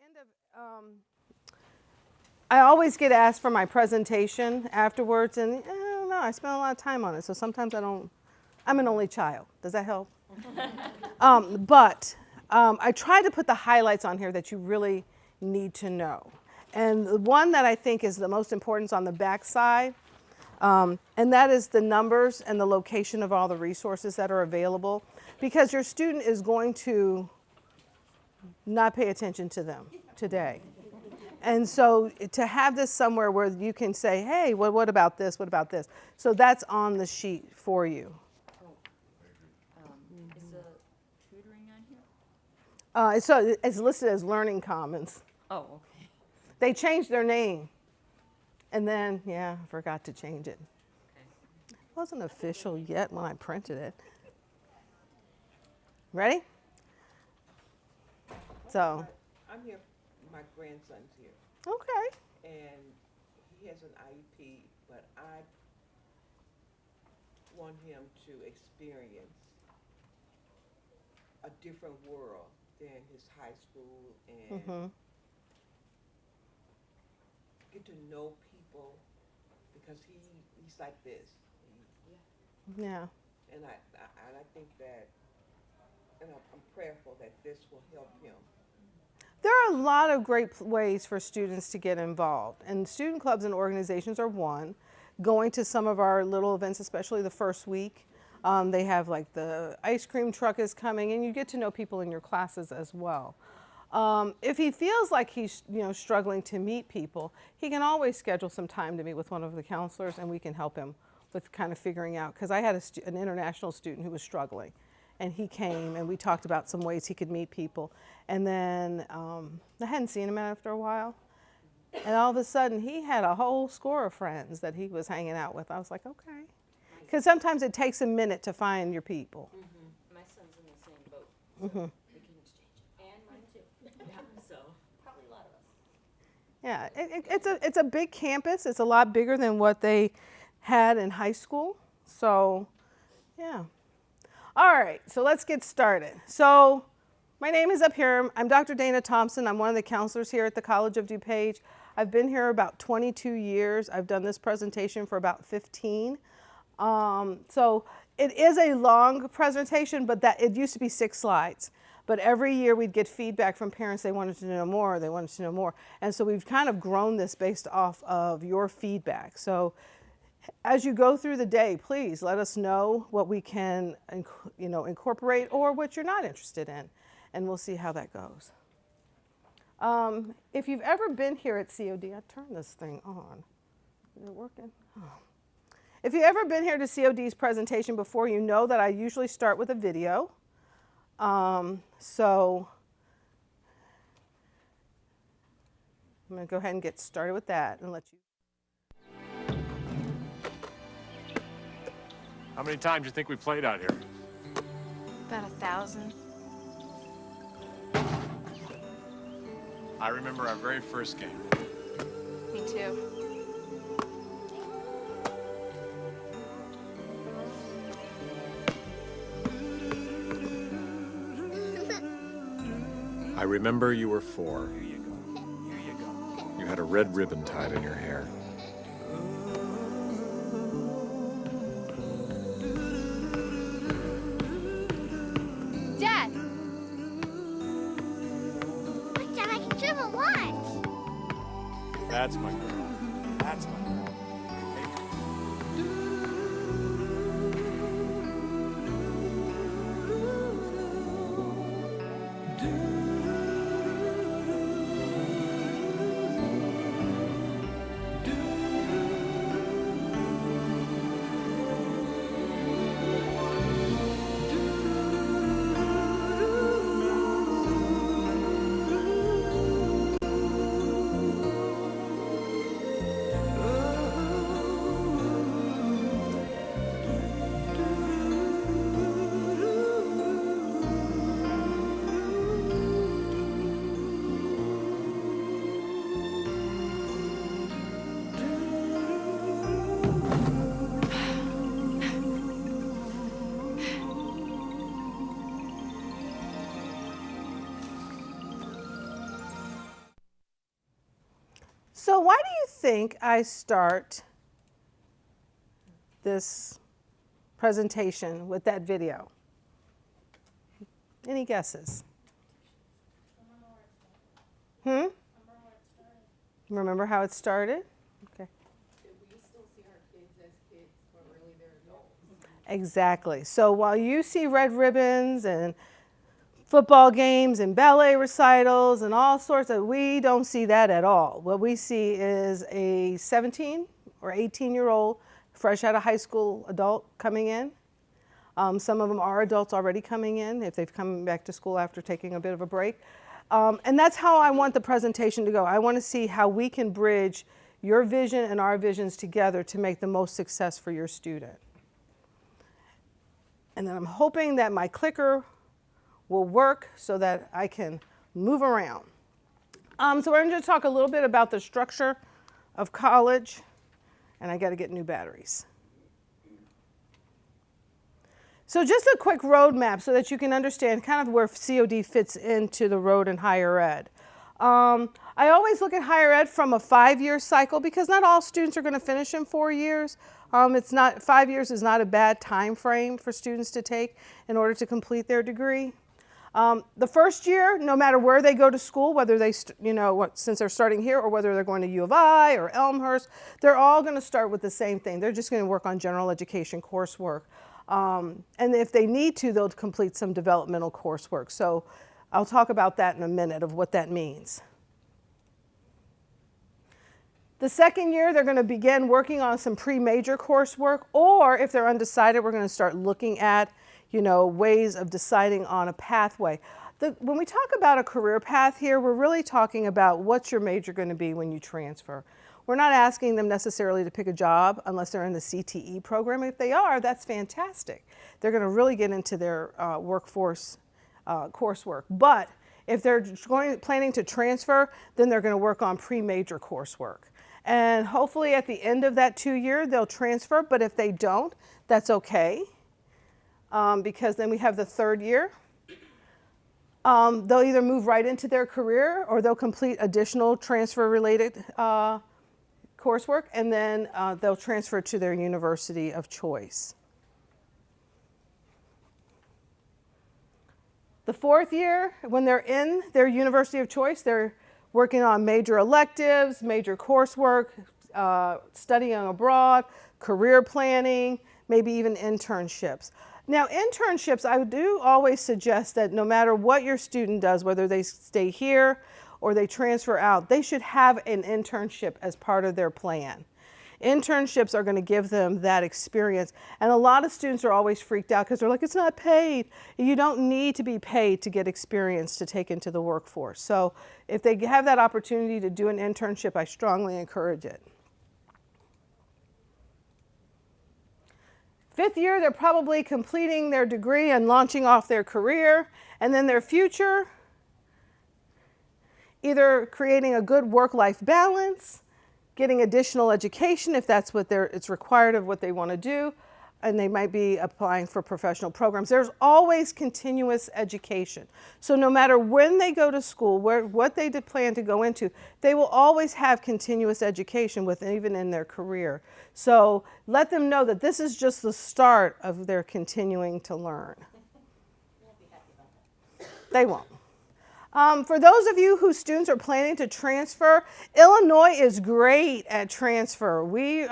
end of, I always get asked for my presentation afterwards, and I don't know, I spend a lot of time on it, so sometimes I'm an only child. Does that help? But I try to put the highlights on here that you really need to know. And the one that I think is the most important is on the back side, and that is the numbers and the location of all the resources that are available, because your student is going to not pay attention to them today. And so to have this somewhere where you can say, hey, what about this? What about this? So that's on the sheet for you. Is the tutoring on here? So it's listed as Learning Commons. Oh, okay. They changed their name. And then, yeah, I forgot to change it. It wasn't official yet when I printed it. Ready? So. I'm here, my grandson's here, Okay. and he has an IEP, but I want him to experience a different world than his high school and get to know people, because he's like this. Yeah. And I think that, and I'm prayerful that this will help him. There are a lot of great ways for students to get involved, and student clubs and organizations are one. Going to some of our little events, especially the first week, they have like the ice cream truck is coming, and you get to know people in your classes as well. If he feels like he's struggling to meet people, he can always schedule some time to meet with one of the counselors, and we can help him with kind of figuring out, because I had an international student who was struggling. And he came, and we talked about some ways he could meet people. And then I hadn't seen him after a while. And all of a sudden, he had a whole score of friends that he was hanging out with. I was like, okay. Because sometimes it takes a minute to find your people. Mm-hmm. My son's in the same boat, so we can exchange. And mine too. Yeah. So probably a lot of us. Yeah, it's a big campus. It's a lot bigger than what they had in high school. So, yeah. All right, so let's get started. So my name is up here. I'm Dr. Dana Thompson. I'm one of the counselors here at the College of DuPage. I've been here about 22 years. I've done this presentation for about 15. So it is a long presentation, but it used to be 6 slides. But every year we'd get feedback from parents. They wanted to know more. They wanted to know more. And so we've kind of grown this based off of your feedback. So as you go through the day, please let us know what we can incorporate or what you're not interested in, and we'll see how that goes. If you've ever been here at COD, I turned this thing on. Is it working? Oh. If you've ever been here to COD's presentation before, you know that I usually start with a video. So I'm going to go ahead and get started with that and let you. How many times do you think we played out here? About 1,000. I remember our very first game. Me too. I remember you were 4. Here you go. Here you go. You had a red ribbon tied in your hair. Dad! Look, Dad, I can swim a lot. That's my girl. That's my girl. So why do you think I start this presentation with that video? Any guesses? Remember how it started? Okay. We still see our kids as kids, but really they're adults. Exactly. So while you see red ribbons and football games and ballet recitals and all sorts of, we don't see that at all. What we see is a 17 or 18-year-old fresh out of high school adult coming in. Some of them are adults already coming in if they've come back to school after taking a bit of a break. And that's how I want the presentation to go. I want to see how we can bridge your vision and our visions together to make the most success for your student. And then I'm hoping that my clicker will work so that I can move around. So we're going to talk a little bit about the structure of college, and I got to get new batteries. So just a quick roadmap so that you can understand kind of where COD fits into the road in higher ed. I always look at higher ed from a 5-year cycle because not all students are going to finish in 4 years. 5 years is not a bad time frame for students to take in order to complete their degree. The first year, no matter where they go to school, whether they, since they're starting here or whether they're going to U of I or Elmhurst, they're all going to start with the same thing. They're just going to work on general education coursework. And if they need to, they'll complete some developmental coursework. So I'll talk about that in a minute of what that means. The second year, they're going to begin working on some pre-major coursework, or if they're undecided, we're going to start looking at, ways of deciding on a pathway. When we talk about a career path here, we're really talking about what's your major going to be when you transfer. We're not asking them necessarily to pick a job unless they're in the CTE program. If they are, that's fantastic. They're going to really get into their workforce coursework. But if they're planning to transfer, then they're going to work on pre-major coursework. And hopefully at the end of that 2 year, they'll transfer. But if they don't, that's okay, because then we have the third year. They'll either move right into their career or they'll complete additional transfer-related coursework, and then they'll transfer to their university of choice. The fourth year, when they're in their university of choice, they're working on major electives, major coursework, studying abroad, career planning, maybe even internships. Now, internships, I do always suggest that no matter what your student does, whether they stay here or they transfer out, they should have an internship as part of their plan. Internships are going to give them that experience. And a lot of students are always freaked out because they're like, it's not paid. You don't need to be paid to get experience to take into the workforce. So if they have that opportunity to do an internship, I strongly encourage it. Fifth year, they're probably completing their degree and launching off their career. And then their future, either creating a good work-life balance, getting additional education if that's what it's required of what they want to do, and they might be applying for professional programs. There's always continuous education. So no matter when they go to school, what they plan to go into, they will always have continuous education even in their career. So let them know that this is just the start of their continuing to learn. They won't. For those of you whose students are planning to transfer, Illinois is great at transfer. We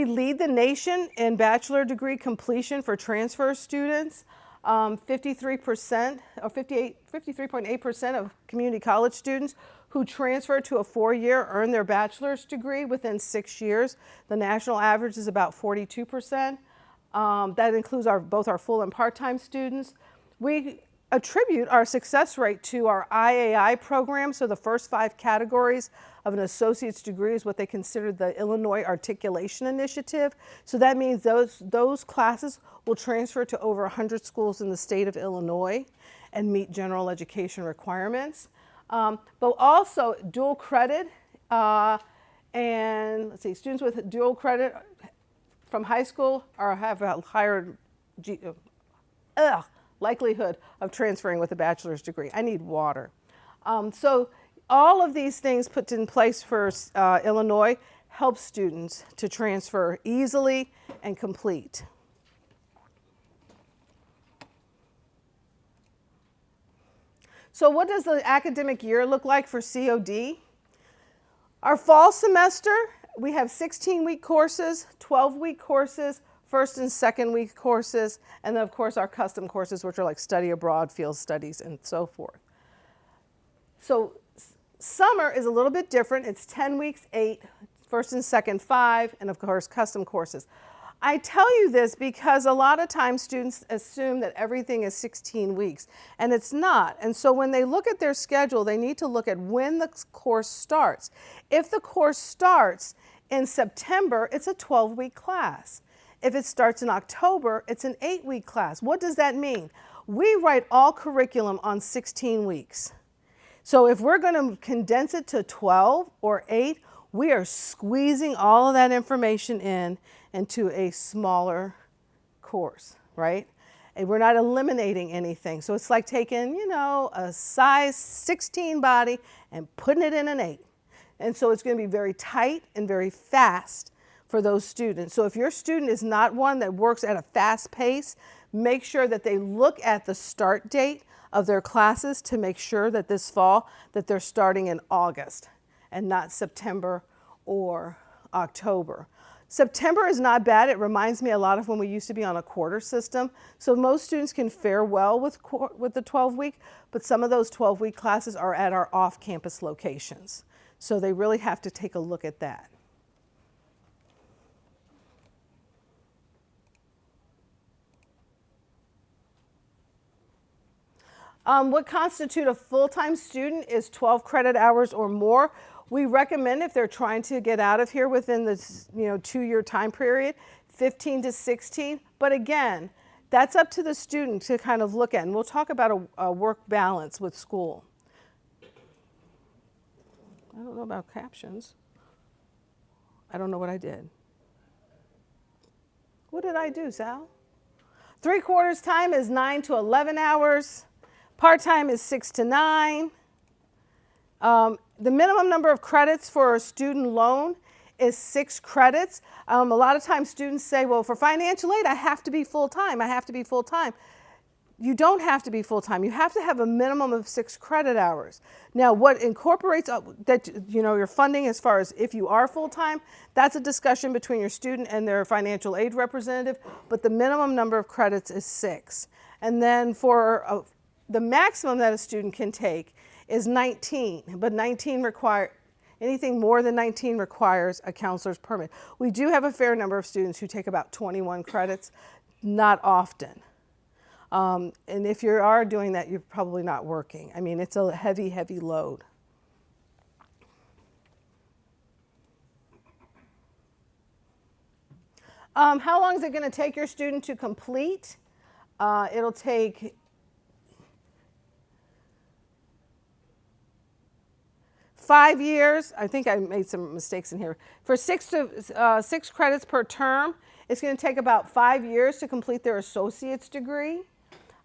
lead the nation in bachelor degree completion for transfer students. 53% or 53.8% of community college students who transfer to a 4-year earn their bachelor's degree within 6 years. The national average is about 42%. That includes both our full and part-time students. We attribute our success rate to our IAI program. So the first 5 categories of an associate's degree is what they consider the Illinois Articulation Initiative. So that means those classes will transfer to over 100 schools in the state of Illinois and meet general education requirements. But also dual credit, and let's see, students with dual credit from high school have a higher likelihood of transferring with a bachelor's degree. I need water. So All of these things put in place for Illinois help students to transfer easily and complete. So what does the academic year look like for COD? Our fall semester, we have 16-week courses, 12-week courses, first and second week courses, and then of course our custom courses, which are like study abroad, field studies, and so forth. So summer is a little bit different. It's 10 weeks, 8, first and second 5, and of course custom courses. I tell you this because a lot of times students assume that everything is 16 weeks, and it's not. And so when they look at their schedule, they need to look at when the course starts. If the course starts in September, it's a 12-week class. If it starts in October, it's an 8-week class. What does that mean? We write all curriculum on 16 weeks. So if we're going to condense it to 12 or 8, we are squeezing all of that information into a smaller course, right? And we're not eliminating anything. So it's like taking, you know, a size 16 body and putting it in an 8. And so it's going to be very tight and very fast for those students. So if your student is not one that works at a fast pace, make sure that they look at the start date of their classes to make sure that this fall that they're starting in August and not September or October. September is not bad. It reminds me a lot of when we used to be on a quarter system. So most students can fare well with the 12-week, but some of those 12-week classes are at our off-campus locations. So they really have to take a look at that. What constitutes a full-time student is 12 credit hours or more. We recommend if they're trying to get out of here within the 2-year time period, 15 to 16. But again, that's up to the student to kind of look at. And we'll talk about a work balance with school. I don't know about captions. I don't know what I did. What did I do, Sal? 3/4 time is 9 to 11 hours. Part-time is 6 to 9. The minimum number of credits for a student loan is 6 credits. A lot of times students say, well, for financial aid, I have to be full-time. I have to be full-time. You don't have to be full-time. You have to have a minimum of 6 credit hours. Now, what incorporates that, your funding as far as if you are full-time, that's a discussion between your student and their financial aid representative, but the minimum number of credits is 6. And then for the maximum that a student can take is 19, but anything more than 19 requires a counselor's permit. We do have a fair number of students who take about 21 credits, not often. And if you are doing that, you're probably not working. I mean, it's a heavy, heavy load. How long is it going to take your student to complete? It'll take 5 years. I think I made some mistakes in here. For 6 credits per term, it's going to take about 5 years to complete their associate's degree,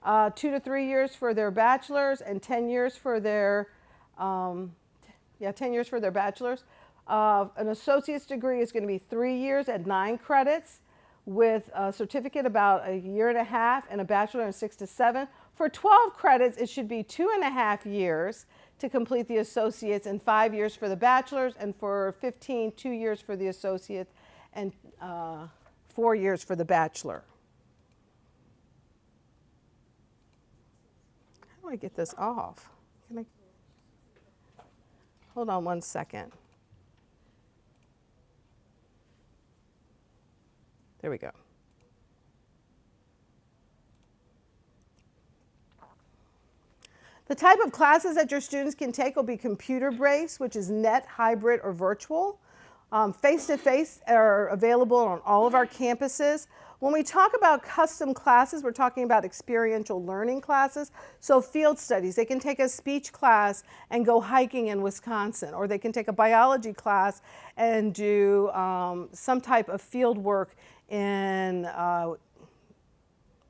2 to 3 years for their bachelor's, and 10 years for their 10 years for their bachelor's. An associate's degree is going to be 3 years at 9 credits, with a certificate about 1.5 years, and a bachelor in 6 to 7. For 12 credits, it should be 2.5 years to complete the associates, and 5 years for the bachelor's, and for 15, 2 years for the associate, and 4 years for the bachelor. How do I get this off? Hold on one second. There we go. The type of classes that your students can take will be computer-based, which is net, hybrid, or virtual. Face-to-face are available on all of our campuses. When we talk about custom classes, we're talking about experiential learning classes. So field studies, they can take a speech class and go hiking in Wisconsin, or they can take a biology class and do some type of field work in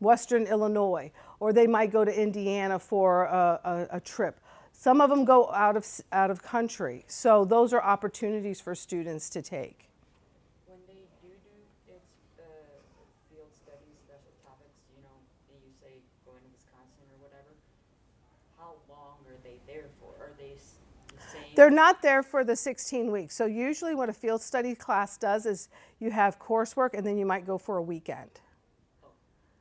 Western Illinois, or they might go to Indiana for a trip. Some of them go out of country. So those are opportunities for students to take. When they do its field studies, special topics, you know, and you say going to Wisconsin or whatever, how long are they there for? Are they the same? They're not there for the 16 weeks. So usually what a field study class does is you have coursework and then you might go for a weekend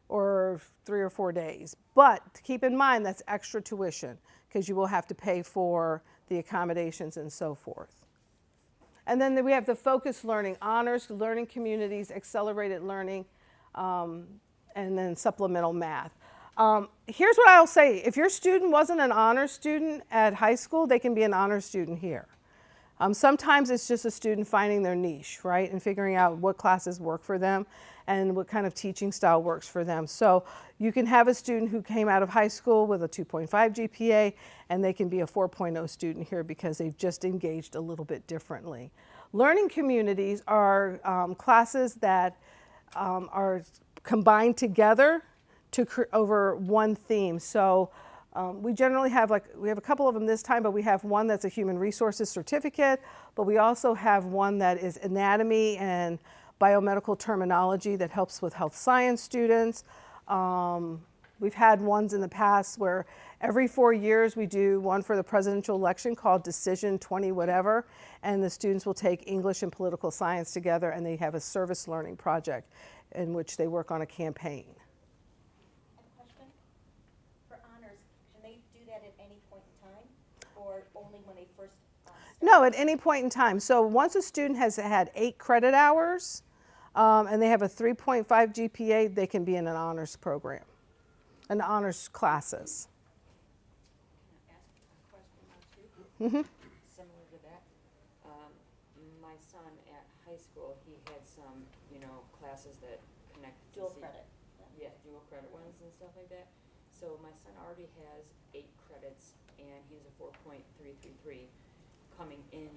or 3 or 4 days. But keep in mind that's extra tuition because you will have to pay for the accommodations and so forth. And then we have the focused learning, honors, learning communities, accelerated learning, and then supplemental math. Here's what I'll say. If your student wasn't an honor student at high school, they can be an honor student here. Sometimes it's just a student finding their niche, right, and figuring out what classes work for them and what kind of teaching style works for them. So you can have a student who came out of high school with a 2.5 GPA, and they can be a 4.0 student here because they've just engaged a little bit differently. Learning communities are classes that are combined together over one theme. So we generally have we have a couple of them this time, but we have one that's a human resources certificate, but we also have one that is anatomy and biomedical terminology that helps with health science students. We've had ones in the past where every 4 years we do one for the presidential election called Decision 20 whatever, and the students will take English and political science together and they have a service learning project in which they work on a campaign. Question? For honors, can they do that at any point in time, or only when they first start? No, at any point in time. So once a student has had 8 credit hours and they have a 3.5 GPA, they can be in an honors program, an honors classes. Can I ask a question now too? Similar to that. My son at high school, he had some, you know, classes that connect to Dual credit. Yeah, dual credit ones and stuff like that. So my son already has 8 credits and he's a 4.333 coming in.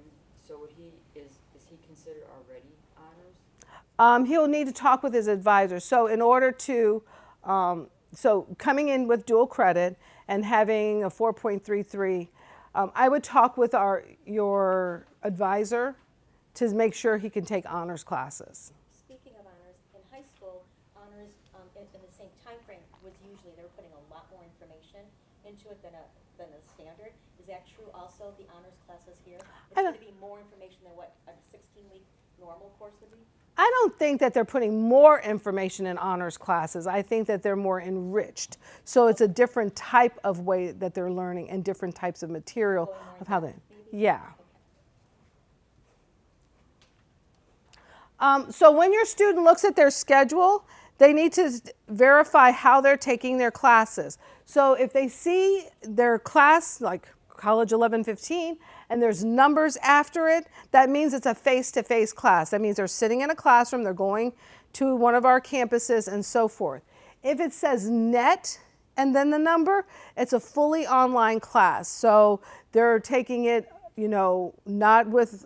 So is he considered already honors? He'll need to talk with his advisor. So in order to, so coming in with dual credit and having a 4.33, I would talk with your advisor to make sure he can take honors classes. Speaking of honors, in high school, honors in the same time frame was usually they were putting a lot more information into it than a standard. Is that true also, the honors classes here? It's going to be more information than what a 16-week normal course would be? I don't think that they're putting more information in honors classes. I think that they're more enriched. So it's a different type of way that they're learning and different types of material of how they, yeah. So when your student looks at their schedule, they need to verify how they're taking their classes. So if they see their class, like College 1115, and there's numbers after it, that means it's a face-to-face class. That means they're sitting in a classroom, they're going to one of our campuses and so forth. If it says net and then the number, it's a fully online class. So they're taking it, you know, not with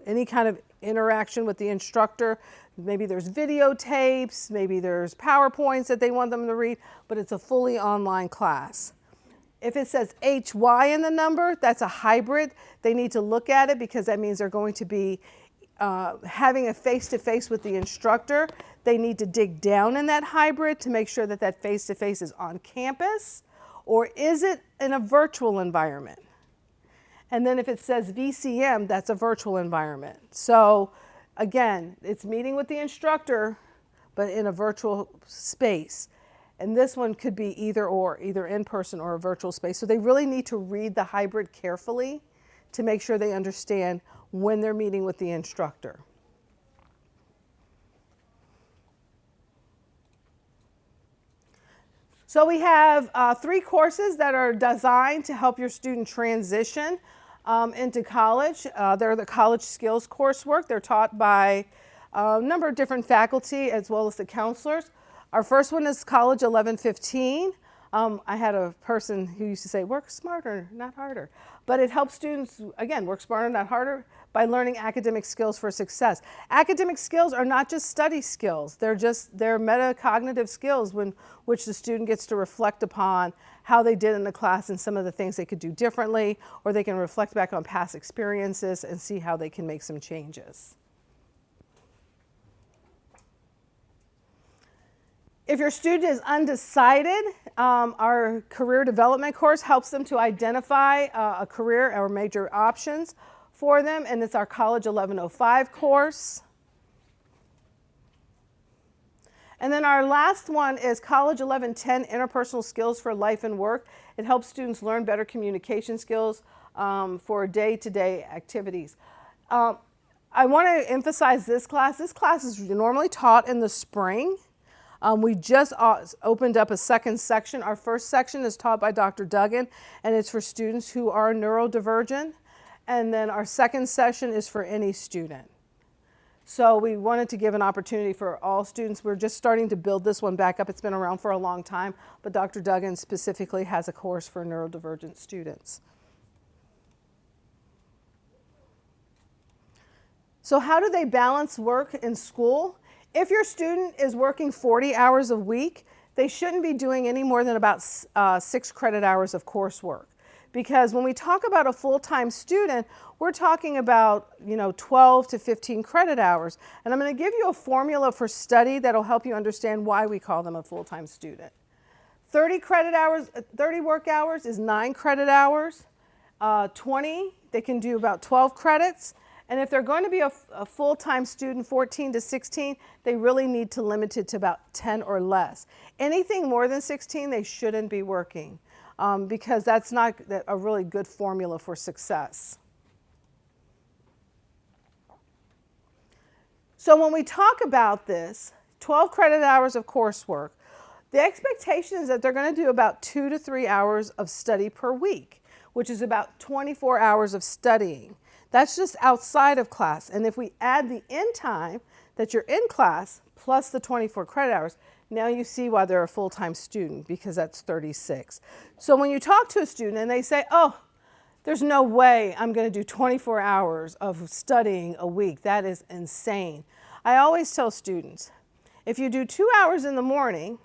any kind of interaction with the instructor. Maybe there's videotapes, maybe there's PowerPoints that they want them to read, but it's a fully online class. If it says HY in the number, that's a hybrid. They need to look at it because that means they're going to be having a face-to-face with the instructor. They need to dig down in that hybrid to make sure that that face-to-face is on campus, or is it in a virtual environment? And then if it says VCM, that's a virtual environment. So again, it's meeting with the instructor, but in a virtual space. And this one could be either or, either in person or a virtual space. So they really need to read the hybrid carefully to make sure they understand when they're meeting with the instructor. So we have 3 courses that are designed to help your student transition into college. They're the college skills coursework. They're taught by a number of different faculty as well as the counselors. Our first one is College 1115. I had a person who used to say, work smarter, not harder. But it helps students, again, work smarter, not harder, by learning academic skills for success. Academic skills are not just study skills. They're metacognitive skills which the student gets to reflect upon how they did in the class and some of the things they could do differently, or they can reflect back on past experiences and see how they can make some changes. If your student is undecided, our career development course helps them to identify a career or major options for them, and it's our College 1105 course. And then our last one is College 1110, Interpersonal Skills for Life and Work. It helps students learn better communication skills for day-to-day activities. I want to emphasize this class. This class is normally taught in the spring. We just opened up a second section. Our first section is taught by Dr. Duggan, and it's for students who are neurodivergent. And then our second session is for any student. So we wanted to give an opportunity for all students. We're just starting to build this one back up. It's been around for a long time, but Dr. Duggan specifically has a course for neurodivergent students. So how do they balance work and school? If your student is working 40 hours a week, they shouldn't be doing any more than about 6 credit hours of coursework. Because when we talk about a full-time student, we're talking about 12 to 15 credit hours. And I'm going to give you a formula for study that'll help you understand why we call them a full-time student. 30 credit hours, 30 work hours is 9 credit hours. 20, they can do about 12 credits. And if they're going to be a full-time student, 14 to 16, they really need to limit it to about 10 or less. Anything more than 16, they shouldn't be working because that's not a really good formula for success. So when we talk about this, 12 credit hours of coursework, the expectation is that they're going to do about 2 to 3 hours of study per week, which is about 24 hours of studying. That's just outside of class. And if we add the in time that you're in class plus the 24 credit hours, now you see why they're a full-time student, because that's 36. So when you talk to a student and they say, oh, there's no way I'm going to do 24 hours of studying a week, that is insane. I always tell students, if you do 2 hours in the morning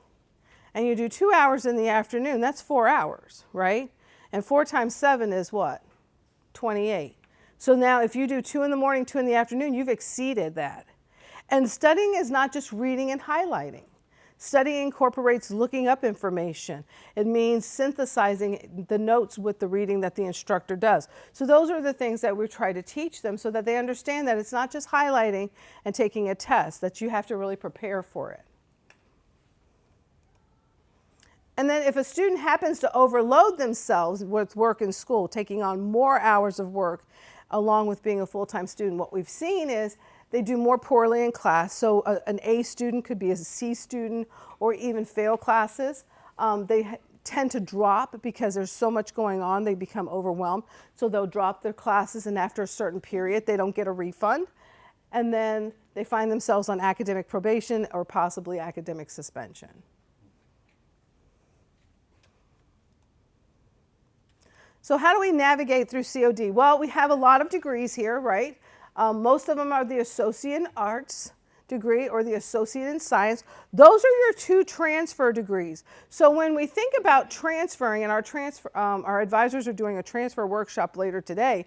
and you do 2 hours in the afternoon, that's 4 hours, right? And 4 times 7 is what? 28. So now if you do 2 in the morning, 2 in the afternoon, you've exceeded that. And studying is not just reading and highlighting. Studying incorporates looking up information. It means synthesizing the notes with the reading that the instructor does. So those are the things that we try to teach them so that they understand that it's not just highlighting and taking a test, that you have to really prepare for it. And then if a student happens to overload themselves with work in school, taking on more hours of work along with being a full-time student, what we've seen is they do more poorly in class. So an A student could be a C student or even fail classes. They tend to drop because there's so much going on, they become overwhelmed. So they'll drop their classes, and after a certain period, they don't get a refund. And then they find themselves on academic probation or possibly academic suspension. So how do we navigate through COD? Well, we have a lot of degrees here, right? Most of them are the Associate in Arts degree or the Associate in Science. Those are your 2 transfer degrees. So when we think about transferring, and our advisors are doing a transfer workshop later today,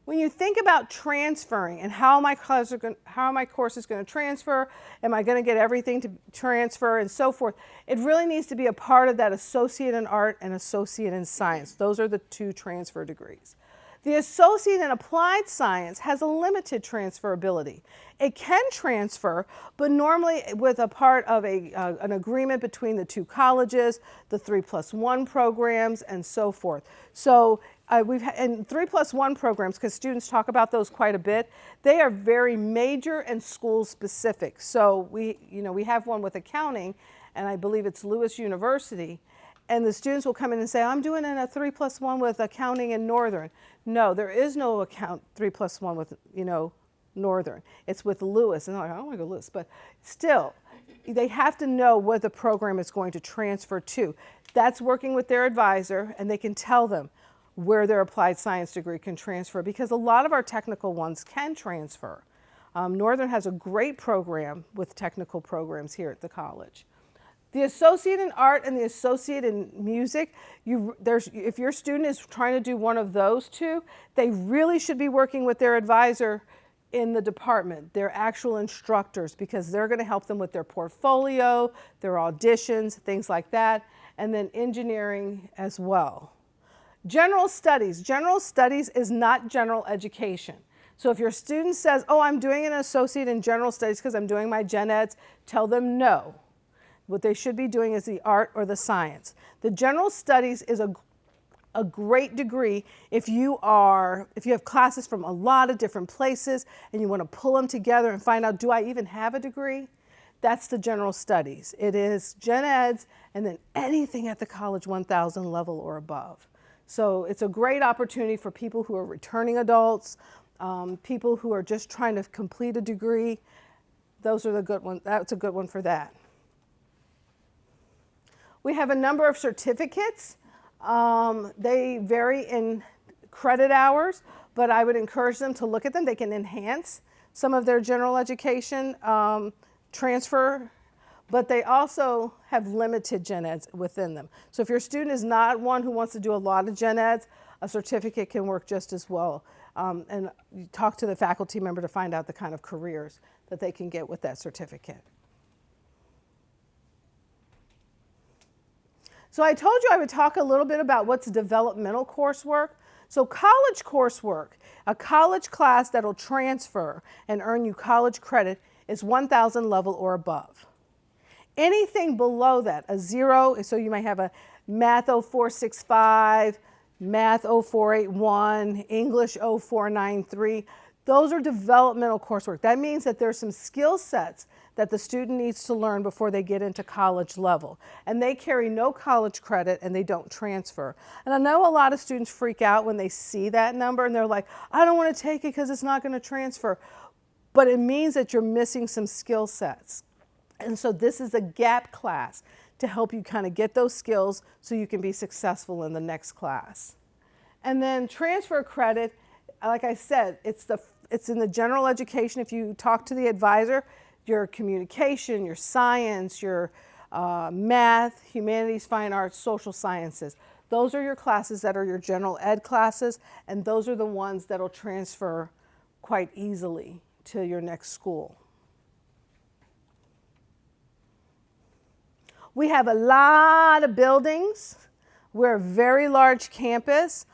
when you think about transferring and how my course is going to transfer, am I going to get everything to transfer and so forth, it really needs to be a part of that Associate in Art and Associate in Science. Those are the 2 transfer degrees. The Associate in Applied Science has a limited transferability. It can transfer, but normally with a part of an agreement between the 2 colleges, the 3+1 programs, and so forth. So we've had, and 3+1 programs, because students talk about those quite a bit, they are very major and school specific. So we have one with accounting, and I believe it's Lewis University. And the students will come in and say, I'm doing a 3+1 with accounting in Northern. No, there is no 3+1 with, Northern. It's with Lewis. And they're like, I don't want to go Lewis. But still, they have to know what the program is going to transfer to. That's working with their advisor, and they can tell them where their applied science degree can transfer, because a lot of our technical ones can transfer. Northern has a great program with technical programs here at the college. The associate in art and the associate in music, if your student is trying to do one of those two, they really should be working with their advisor in the department, their actual instructors, because they're going to help them with their portfolio, their auditions, things like that, and then engineering as well. General studies. General studies is not general education. So if your student says, oh, I'm doing an associate in general studies because I'm doing my gen eds, tell them no. What they should be doing is the art or the science. The general studies is a great degree if you have classes from a lot of different places and you want to pull them together and find out, do I even have a degree? That's the general studies. It is gen eds and then anything at the college 1000 level or above. So it's a great opportunity for people who are returning adults, people who are just trying to complete a degree. Those are the good ones. That's a good one for that. We have a number of certificates. They vary in credit hours, but I would encourage them to look at them. They can enhance some of their general education transfer, but they also have limited gen eds within them. So if your student is not one who wants to do a lot of gen eds, a certificate can work just as well. And you talk to the faculty member to find out the kind of careers that they can get with that certificate. So I told you I would talk a little bit about what's developmental coursework. So college coursework, a college class that'll transfer and earn you college credit, is 1000 level or above. Anything below that, a 0, so you might have a Math 0465, Math 0481, English 0493, those are developmental coursework. That means that there's some skill sets that the student needs to learn before they get into college level. And they carry no college credit and they don't transfer. And I know a lot of students freak out when they see that number and they're like, I don't want to take it because it's not going to transfer. But it means that you're missing some skill sets. And so this is a gap class to help you kind of get those skills so you can be successful in the next class. And then transfer credit, like I said, it's in the general education. If you talk to the advisor, your communication, your science, your math, humanities, fine arts, social sciences. Those are your classes that are your general ed classes, and those are the ones that will transfer quite easily to your next school. We have a lot of buildings. We're a very large campus.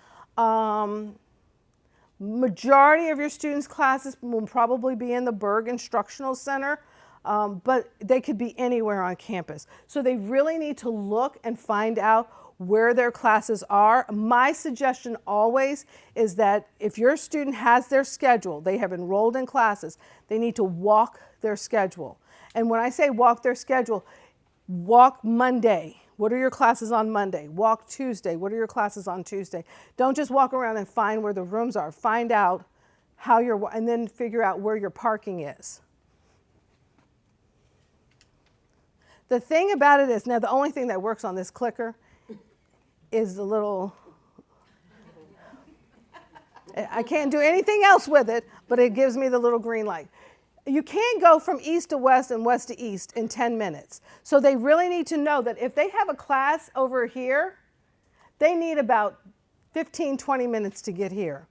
Majority of your students' classes will probably be in the Berg Instructional Center, but they could be anywhere on campus. So they really need to look and find out where their classes are. My suggestion always is that if your student has their schedule, they have enrolled in classes, they need to walk their schedule. And when I say walk their schedule, walk Monday. What are your classes on Monday? Walk Tuesday. What are your classes on Tuesday? Don't just walk around and find where the rooms are. Find out how and then figure out where your parking is. The thing about it is, now the only thing that works on this clicker is the little, I can't do anything else with it, but it gives me the little green light. You can't go from east to west and west to east in 10 minutes. So they really need to know that if they have a class over here, they need about 15, 20 minutes to get here.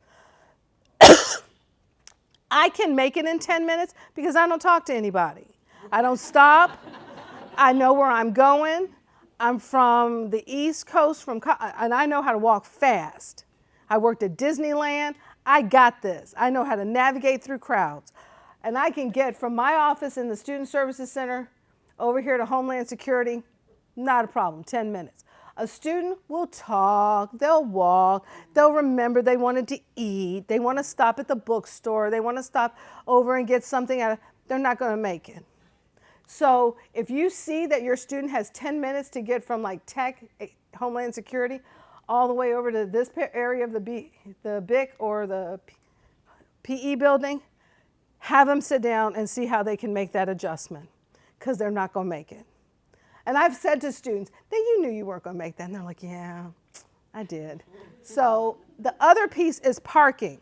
I can make it in 10 minutes because I don't talk to anybody. I don't stop. I know where I'm going. I'm from the East Coast, and I know how to walk fast. I worked at Disneyland. I got this. I know how to navigate through crowds. And I can get from my office in the Student Services Center over here to Homeland Security, not a problem, 10 minutes. A student will talk, they'll walk, they'll remember they wanted to eat, they want to stop at the bookstore, they want to stop over and get something they're not going to make it. So if you see that your student has 10 minutes to get from like tech, Homeland Security, all the way over to this area of the BIC or the PE building, have them sit down and see how they can make that adjustment. because they're not going to make it. And I've said to students, that you knew you weren't going to make that. And they're like, yeah, I did. So the other piece is parking.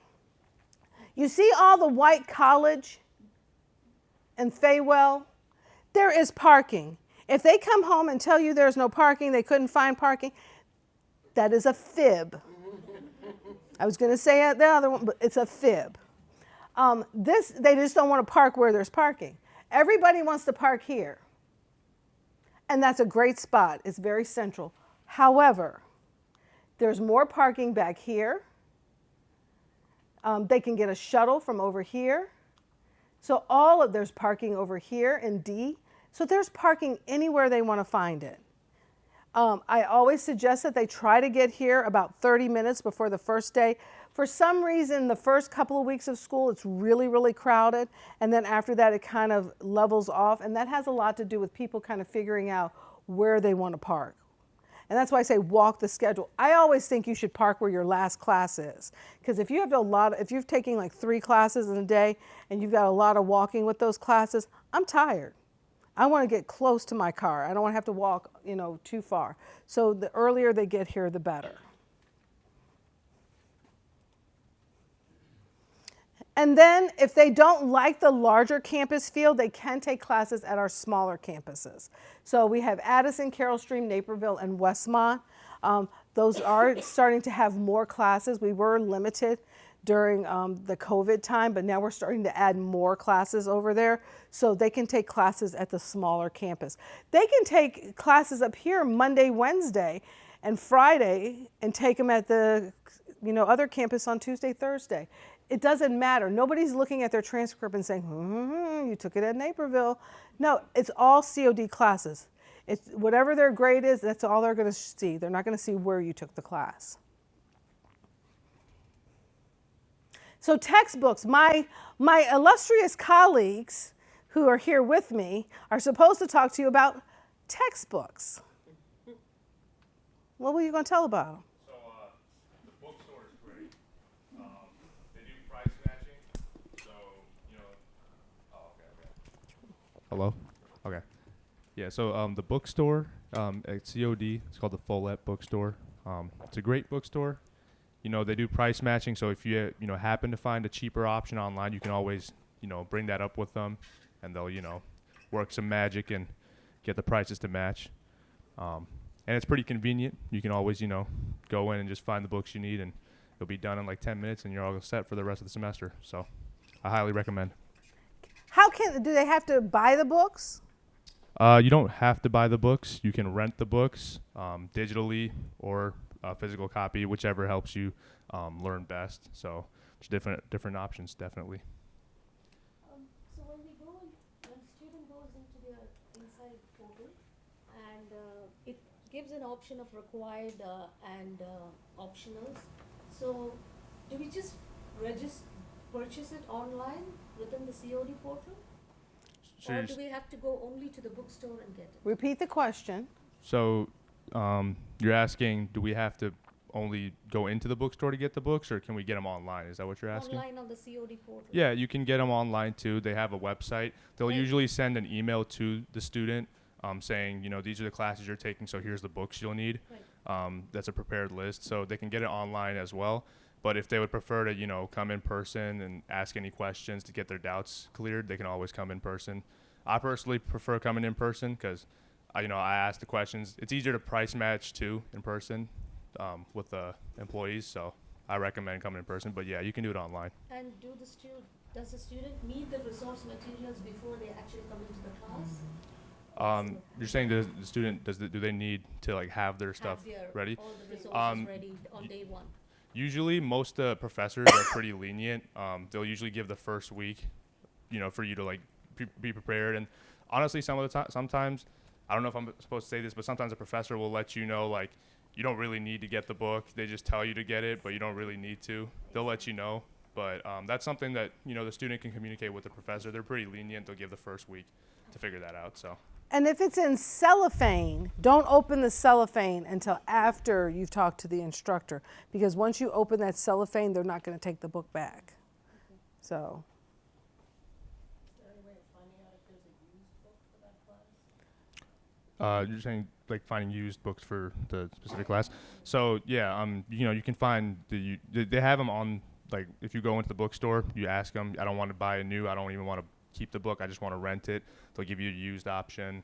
You see all the white College and Faywell? There is parking. If they come home and tell you there's no parking, they couldn't find parking, that is a fib. I was going to say the other one, but it's a fib. They just don't want to park where there's parking. Everybody wants to park here. And that's a great spot. It's very central. However, there's more parking back here. They can get a shuttle from over here. So there's parking over here in D. So there's parking anywhere they want to find it. I always suggest that they try to get here about 30 minutes before the first day. For some reason, the first couple of weeks of school, it's really, really crowded. And then after that, it kind of levels off. And that has a lot to do with people kind of figuring out where they want to park. And that's why I say walk the schedule. I always think you should park where your last class is. Because if you have if you're taking like 3 classes in a day and you've got a lot of walking with those classes, I'm tired. I want to get close to my car. I don't want to have to walk, too far. So the earlier they get here, the better. And then if they don't like the larger campus feel, they can take classes at our smaller campuses. So we have Addison, Carroll Stream, Naperville, and Westmont. Those are starting to have more classes. We were limited during the COVID time, but now we're starting to add more classes over there. So they can take classes at the smaller campus. They can take classes up here Monday, Wednesday, and Friday, and take them at the other campus on Tuesday, Thursday. It doesn't matter. Nobody's looking at their transcript and saying, you took it at Naperville. No, it's all COD classes. It's whatever their grade is, that's all they're going to see. They're not going to see where you took the class. So textbooks, my illustrious colleagues who are here with me are supposed to talk to you about textbooks. What were you going to tell about them? So the bookstore is great. They do price matching. So, Hello? Okay. Yeah, so the bookstore at COD, it's called the Follett Bookstore. It's a great bookstore. They do price matching, so if you happen to find a cheaper option online, you can always bring that up with them, and they'll work some magic and get the prices to match. And it's pretty convenient. You can always go in and just find the books you need, and it'll be done in like 10 minutes, and you're all set for the rest of the semester. So I highly recommend. Do they have to buy the books? You don't have to buy the books. You can rent the books digitally or physical copy, whichever helps you learn best. So there's different options, definitely. So when student goes into the inside portal, and it gives an option of required and optionals. So do we just purchase it online within the COD portal? So Or do we have to go only to the bookstore and get it? Repeat the question. So you're asking, do we have to only go into the bookstore to get the books, or can we get them online? Is that what you're asking? Online on the COD portal. Yeah, you can get them online too. They have a website. They'll Right. usually send an email to the student saying, these are the classes you're taking, so here's the books you'll need. Right. That's a prepared list, so they can get it online as well. But if they would prefer to, come in person and ask any questions to get their doubts cleared, they can always come in person. I personally prefer coming in person because, I ask the questions. It's easier to price match too in person with the employees, so I recommend coming in person. But yeah, you can do it online. And does the student need the resource materials before they actually come into the class? You're saying the student do they need to have their stuff ready? All the resources ready on day one. Usually, most professors are pretty lenient. They'll usually give the first week, for you to be prepared. And honestly, sometimes I don't know if I'm supposed to say this, but sometimes a professor will let you know you don't really need to get the book. They just tell you to get it, but you don't really need to. They'll let you know. But that's something that the student can communicate with the professor. They're pretty lenient. They'll give the first week to figure that out. So. And if it's in cellophane, don't open the cellophane until after you've talked to the instructor, because once you open that cellophane, they're not going to take the book back. So. Is there any way of finding out if there's a used book for that class? You're saying like finding used books for the specific class. So yeah, you can find they have them on, like, if you go into the bookstore, you ask them, I don't want to buy a new, I don't even want to keep the book, I just want to rent it. They'll give you a used option.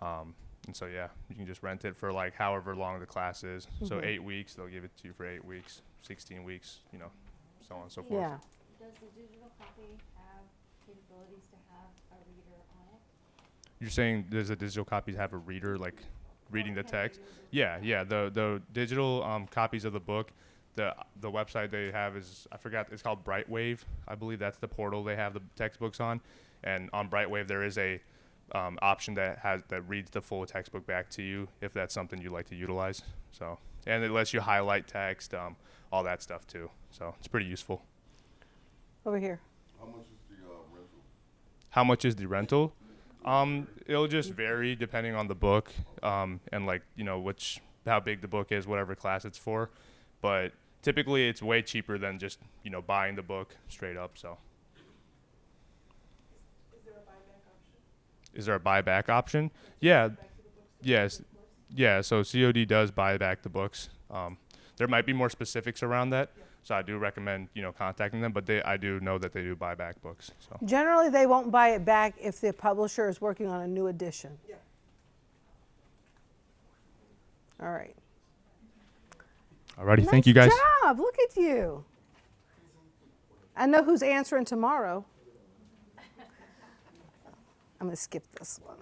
And so yeah, you can just rent it for like however long the class is. So 8 weeks, they'll give it to you for 8 weeks, 16 weeks, so on and so forth. Yeah. Does the digital copy have capabilities to have a reader on it? You're saying does the digital copies have a reader, like reading the Can they text? use it? Yeah. The digital copies of the book, the website they have is, I forgot, it's called Brightwave. I believe that's the portal they have the textbooks on. And on Brightwave there is a option that reads the full textbook back to you if that's something you'd like to utilize. So, and it lets you highlight text, all that stuff too. So it's pretty useful. Over here. How much is the rental? How much is the rental? It'll just vary depending on the book, and like, how big the book is, whatever class it's for. But typically it's way cheaper than just, buying the book straight up, so. Is there a buyback option? Yeah. Yes. Yeah, so COD does buy back the books. There might be more specifics around that, so I do recommend, contacting them, but I do know that they do buy back books, so. Generally, they won't buy it back if the publisher is working on a new edition. Yeah. All right. Alrighty, thank you guys. Nice job. Look at you. I know who's answering tomorrow. I'm going to skip this one.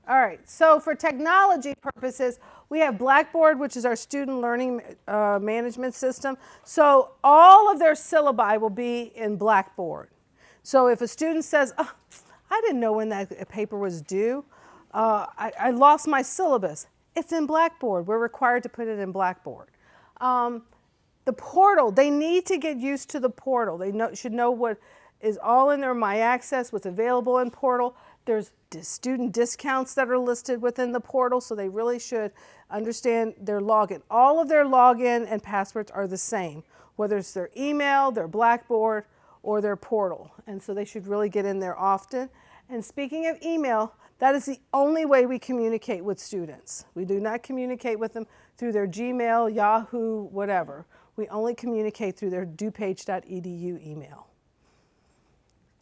All right, so for technology purposes, we have Blackboard, which is our student learning management system. So all of their syllabi will be in Blackboard. So if a student says, oh, I didn't know when that paper was due, I lost my syllabus, it's in Blackboard. We're required to put it in Blackboard. The portal, they need to get used to the portal. They should know what is all in their My Access, what's available in portal. There's student discounts that are listed within the portal, so they really should understand their login. All of their login and passwords are the same, whether it's their email, their Blackboard, or their portal. And so they should really get in there often. And speaking of email, that is the only way we communicate with students. We do not communicate with them through their Gmail, Yahoo, whatever. We only communicate through their dupage.edu email.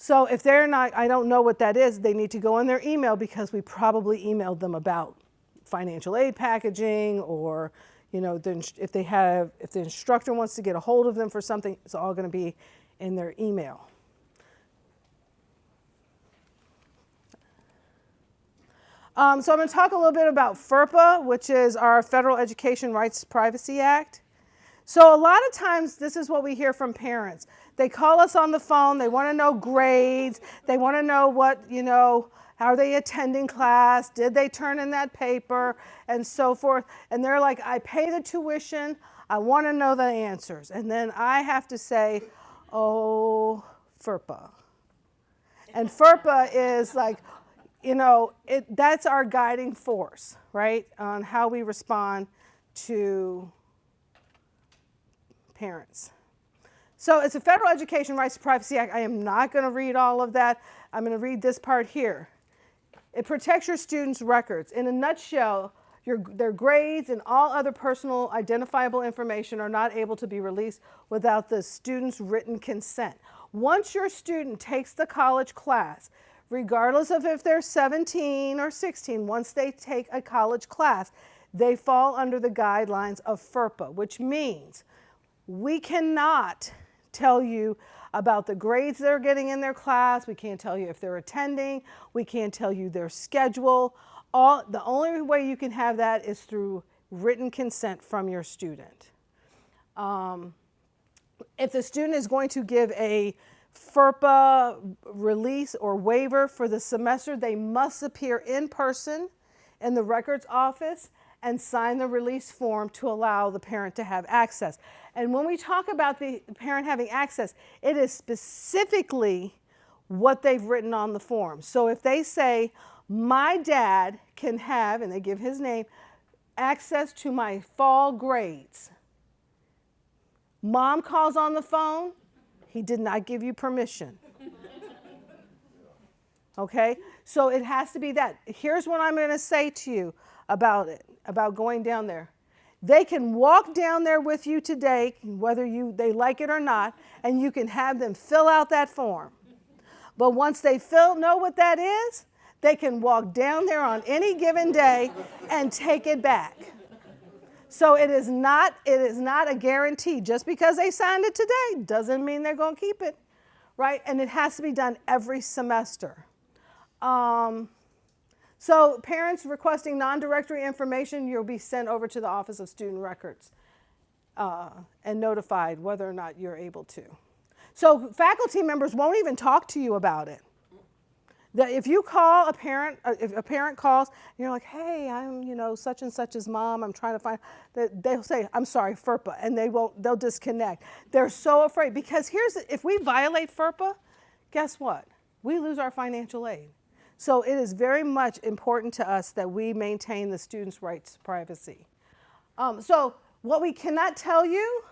So if they're not, I don't know what that is, they need to go in their email because we probably emailed them about financial aid packaging, or if the instructor wants to get a hold of them for something, it's all going to be in their email. So I'm going to talk a little bit about FERPA, which is our Federal Education Rights Privacy Act. So a lot of times this is what we hear from parents. They call us on the phone, they want to know grades, they want to know what, are they attending class, did they turn in that paper, and so forth. And they're like, I pay the tuition, I want to know the answers. And then I have to say, oh, FERPA. And FERPA is like, that's our guiding force, right, on how we respond to parents. So it's a Federal Education Rights to Privacy Act. I am not going to read all of that. I'm going to read this part here. It protects your students' records. In a nutshell, their grades and all other personal identifiable information are not able to be released without the student's written consent. Once your student takes the college class, regardless of if they're 17 or 16, once they take a college class, they fall under the guidelines of FERPA, which means we cannot tell you about the grades they're getting in their class. We can't tell you if they're attending. We can't tell you their schedule. The only way you can have that is through written consent from your student. If the student is going to give a FERPA release or waiver for the semester, they must appear in person in the records office and sign the release form to allow the parent to have access. And when we talk about the parent having access, it is specifically what they've written on the form. So if they say, my dad can have, and they give his name, access to my fall grades. Mom calls on the phone, he did not give you permission. Okay? So it has to be that. Here's what I'm going to say to you about it, about going down there. They can walk down there with you today, whether they like it or not, and you can have them fill out that form. But once they know what that is, they can walk down there on any given day and take it back. So it is not a guarantee. Just because they signed it today doesn't mean they're going to keep it, right? And it has to be done every semester. So parents requesting non-directory information, you'll be sent over to the Office of Student Records and notified whether or not you're able to. So faculty members won't even talk to you about it. If you call a parent, if a parent calls, and you're like, hey, I'm, such and such's mom, I'm trying to find, they'll say, I'm sorry, FERPA, and they'll disconnect. They're so afraid, because if we violate FERPA, guess what? We lose our financial aid. So it is very much important to us that we maintain the students' rights to privacy. So what we cannot tell you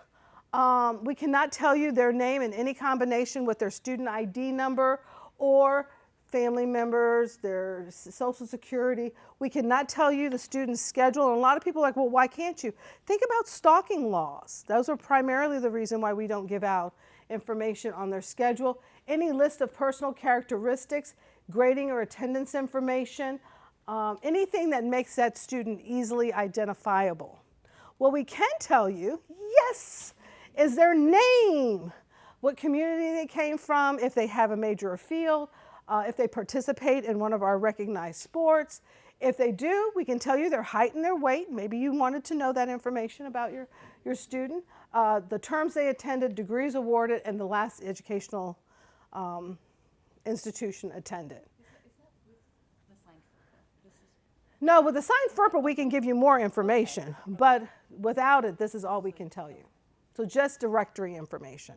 their name in any combination with their student ID number or family members, their social security. We cannot tell you the student's schedule. And a lot of people are like, well, why can't you? Think about stalking laws. Those are primarily the reason why we don't give out information on their schedule. Any list of personal characteristics, grading or attendance information, anything that makes that student easily identifiable. What we can tell you, yes, is their name, what community they came from, if they have a major field, if they participate in one of our recognized sports. If they do, we can tell you their height and their weight. Maybe you wanted to know that information about your student. The terms they attended, degrees awarded, and the last educational institution attended. No, with the signed FERPA, we can give you more information, but without it, this is all we can tell you. So just directory information.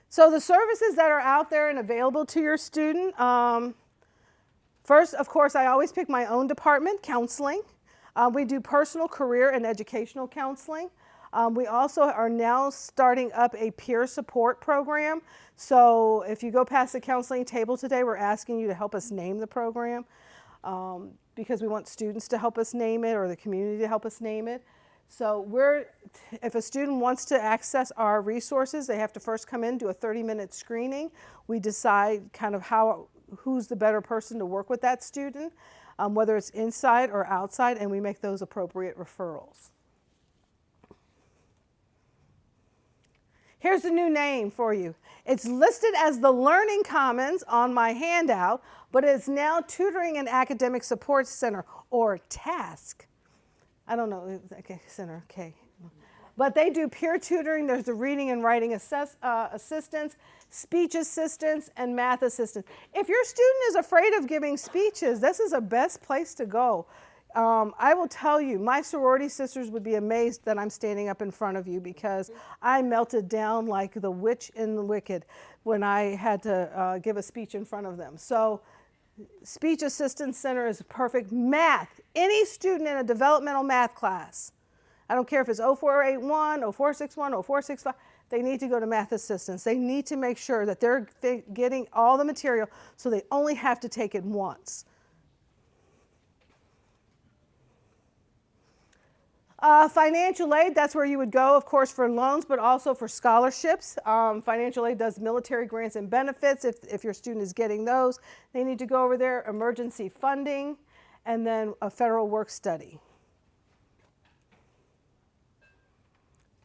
So the services that are out there and available to your student, first, of course, I always pick my own department, counseling. We do personal, career, and educational counseling. We also are now starting up a peer support program. So if you go past the counseling table today, we're asking you to help us name the program because we want students to help us name it or the community to help us name it. So if a student wants to access our resources, they have to first come in, do a 30-minute screening. We decide kind of who's the better person to work with that student, whether it's inside or outside, and we make those appropriate referrals. Here's the new name for you. It's listed as the Learning Commons on my handout, but it's now Tutoring and Academic Support Center, or TASC. I don't know, okay, center, okay. But they do peer tutoring. There's the reading and writing assistance, speech assistance, and math assistance. If your student is afraid of giving speeches, this is the best place to go. I will tell you, my sorority sisters would be amazed that I'm standing up in front of you because I melted down like the witch in the Wicked when I had to give a speech in front of them. So Speech Assistance Center is perfect. Math, any student in a developmental math class, I don't care if it's 0481, 0461, 0465, they need to go to math assistance. They need to make sure that they're getting all the material so they only have to take it once. Financial aid, that's where you would go, of course, for loans, but also for scholarships. Financial aid does military grants and benefits. If your student is getting those, they need to go over there. Emergency funding, and then a federal work study.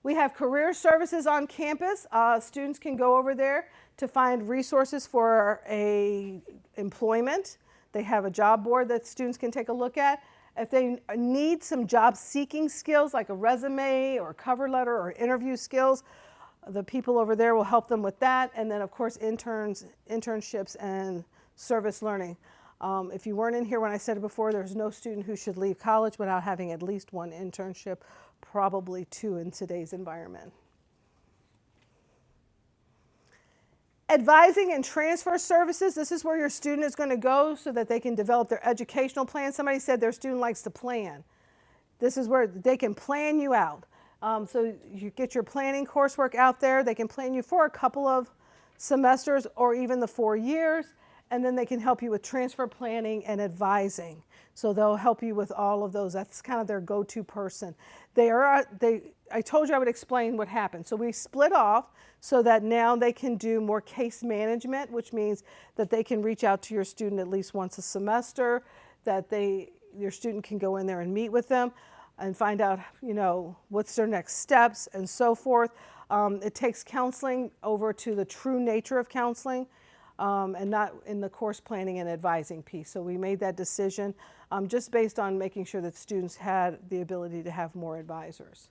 We have career services on campus. Students can go over there to find resources for employment. They have a job board that students can take a look at. If they need some job-seeking skills like a resume or cover letter or interview skills, the people over there will help them with that. And then, of course, internships and service learning. If you weren't in here when I said it before, there's no student who should leave college without having at least one internship, probably 2 in today's environment. Advising and transfer services, this is where your student is going to go so that they can develop their educational plan. Somebody said their student likes to plan. This is where they can plan you out. So you get your planning coursework out there. They can plan you for a couple of semesters or even the 4 years, and then they can help you with transfer planning and advising. So they'll help you with all of those. That's kind of their go-to person. I told you I would explain what happened. So we split off so that now they can do more case management, which means that they can reach out to your student at least once a semester, that your student can go in there and meet with them and find out, what's their next steps and so forth. It takes counseling over to the true nature of counseling and not in the course planning and advising piece. So we made that decision just based on making sure that students had the ability to have more advisors.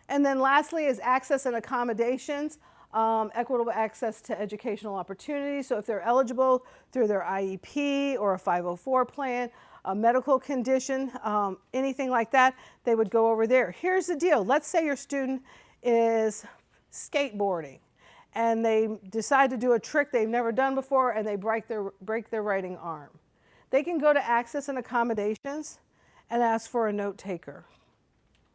And then lastly is access and accommodations, equitable access to educational opportunities. So if they're eligible through their IEP or a 504 plan, a medical condition, anything like that, they would go over there. Here's the deal. Let's say your student is skateboarding and they decide to do a trick they've never done before and they break their writing arm. They can go to access and accommodations and ask for a note taker,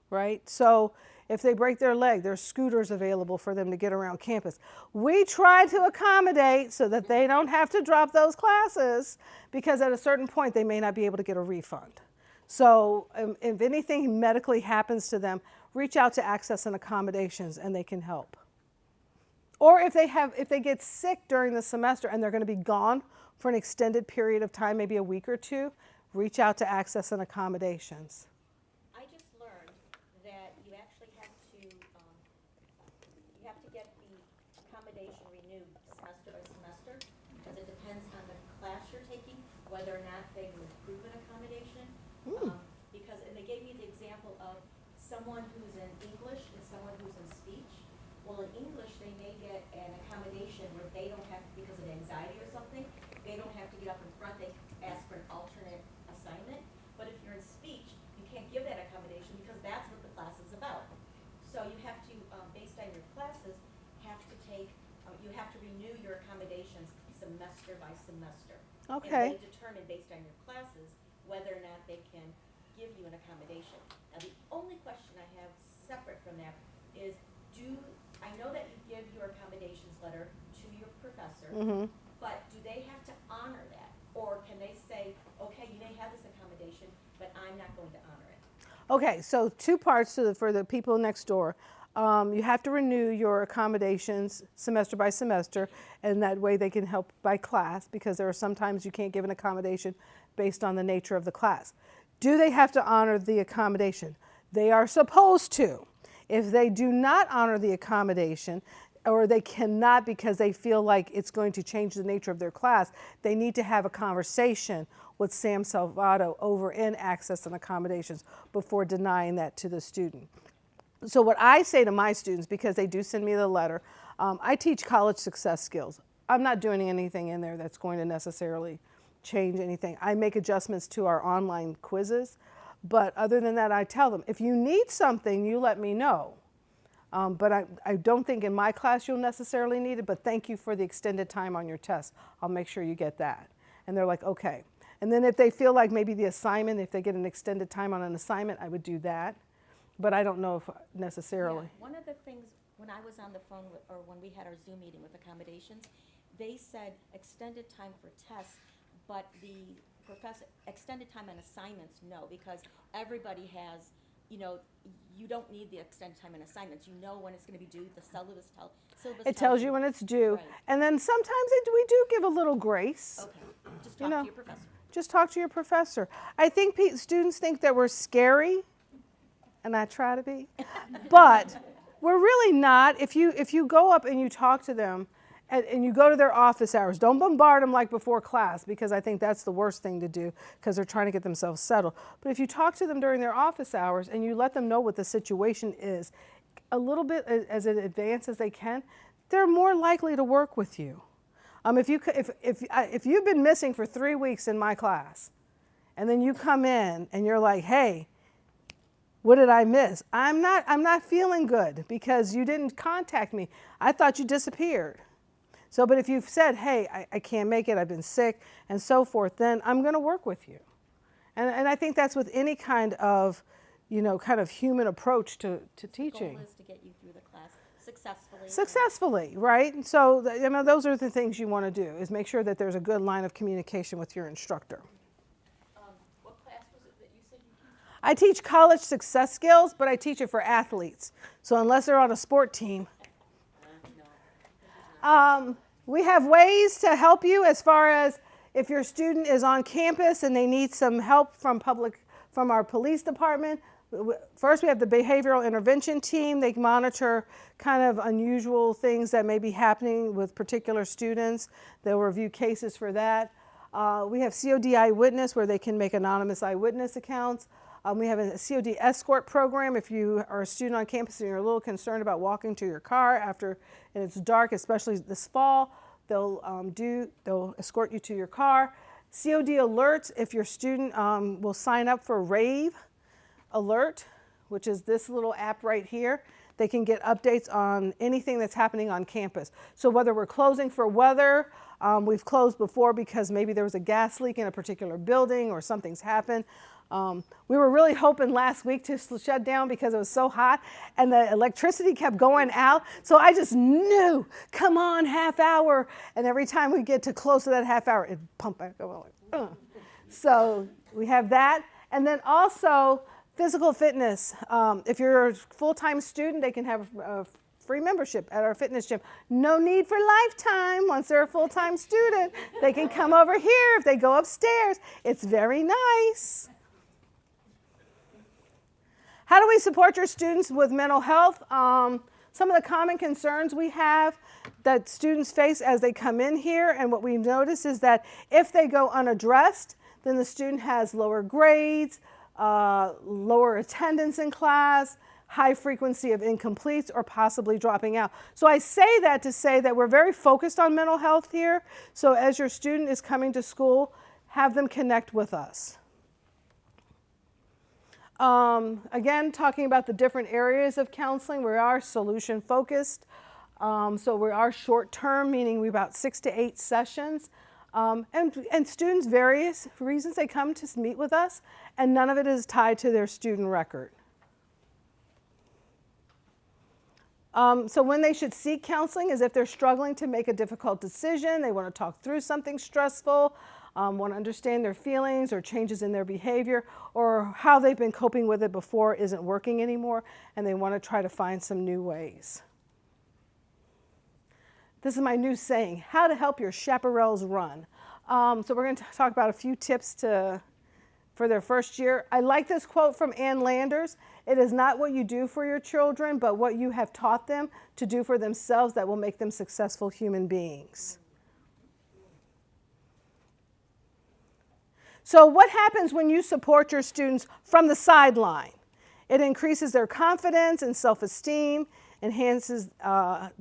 right? So if they break their leg, there's scooters available for them to get around campus. We try to accommodate so that they don't have to drop those classes because at a certain point they may not be able to get a refund. So if anything medically happens to them, reach out to access and accommodations and they can help. Or if they get sick during the semester and they're going to be gone for an extended period of time, maybe a week or two, reach out to access and accommodations. I just learned that you actually have to get the accommodation renewed semester by semester because it depends on the class you're taking, whether or not they will approve an accommodation. And they gave me the example of someone who's in English and someone who's in speech. Well, in English, they may get an accommodation where they don't have, because of anxiety or something, they don't have to get up in front, they ask for an alternate assignment. But if you're in speech, you can't give that accommodation because that's what the class is about. So you have to, based on your classes, you have to renew your accommodations semester by semester. Okay. And they determine based on your classes whether or not they can give you an accommodation. Now, the only question I have separate from that is, I know that you give your accommodations letter to your professor, but do they have to honor that? Or can they say, okay, you may have this accommodation, but I'm not going to honor it? Okay, so two parts for the people next door. You have to renew your accommodations semester by semester, and that way they can help by class because there are sometimes you can't give an accommodation based on the nature of the class. Do they have to honor the accommodation? They are supposed to. If they do not honor the accommodation, or they cannot because they feel like it's going to change the nature of their class, they need to have a conversation with Sam Salvato over in access and accommodations before denying that to the student. So what I say to my students, because they do send me the letter, I teach college success skills. I'm not doing anything in there that's going to necessarily change anything. I make adjustments to our online quizzes, but other than that, I tell them, if you need something, you let me know. But I don't think in my class you'll necessarily need it, but thank you for the extended time on your test. I'll make sure you get that. And they're like, okay. And then if they feel like maybe the assignment, if they get an extended time on an assignment, I would do that. But I don't know if necessarily. Yeah, one of the things, when I was on the phone or when we had our Zoom meeting with accommodations, they said extended time for tests, but the extended time on assignments, no, because everybody has, you don't need the extended time on assignments. You know when it's going to be due. The syllabus tells you when it's due. Right. And then sometimes we do give a little grace. Okay, just talk to your professor. Just talk to your professor. I think students think that we're scary, and I try to be, but we're really not. If you go up and you talk to them, and you go to their office hours, don't bombard them like before class, because I think that's the worst thing to do because they're trying to get themselves settled. But if you talk to them during their office hours and you let them know what the situation is a little bit as in advance as they can, they're more likely to work with you. If you've been missing for 3 weeks in my class, and then you come in and you're like, hey, what did I miss? I'm not feeling good because you didn't contact me. I thought you disappeared. So, but if you've said, hey, I can't make it, I've been sick, and so forth, then I'm going to work with you. And I think that's with any kind of, kind of human approach to teaching. The goal is to get you through the class. successfully. Successfully, right? And so, those are the things you want to do, is make sure that there's a good line of communication with your instructor. What class was it that you said you teach? I teach college success skills, but I teach it for athletes. So unless they're on a sport team, we have ways to help you as far as if your student is on campus and they need some help from our police department. First, we have the behavioral intervention team. They monitor kind of unusual things that may be happening with particular students. They'll review cases for that. We have COD Eyewitness, where they can make anonymous eyewitness accounts. We have a COD escort program. If you are a student on campus and you're a little concerned about walking to your car and it's dark, especially this fall, they'll escort you to your car. COD alerts, if your student will sign up for Rave Alert, which is this little app right here. They can get updates on anything that's happening on campus. So whether we're closing for weather, we've closed before because maybe there was a gas leak in a particular building or something's happened. We were really hoping last week to shut down because it was so hot and the electricity kept going out. So I just knew, come on, half hour. And every time we get to close to that half hour, it'd pump back up. So we have that. And then also physical fitness. If you're a full-time student, they can have a free membership at our fitness gym. No need for lifetime. Once they're a full-time student, they can come over here if they go upstairs. It's very nice. How do we support your students with mental health? Some of the common concerns we have that students face as they come in here, and what we notice is that if they go unaddressed, then the student has lower grades, lower attendance in class, high frequency of incompletes, or possibly dropping out. So I say that to say that we're very focused on mental health here. So as your student is coming to school, have them connect with us. Again, talking about the different areas of counseling, we are solution focused. So we are short term, meaning we about 6 to 8 sessions. And students, various reasons they come to meet with us, and none of it is tied to their student record. So when they should seek counseling is if they're struggling to make a difficult decision, they want to talk through something stressful, want to understand their feelings or changes in their behavior, or how they've been coping with it before isn't working anymore, and they want to try to find some new ways. This is my new saying, how to help your chaparrals run. So we're going to talk about a few tips for their first year. I like this quote from Ann Landers. It is not what you do for your children, but what you have taught them to do for themselves that will make them successful human beings. So what happens when you support your students from the sideline? It increases their confidence and self-esteem, enhances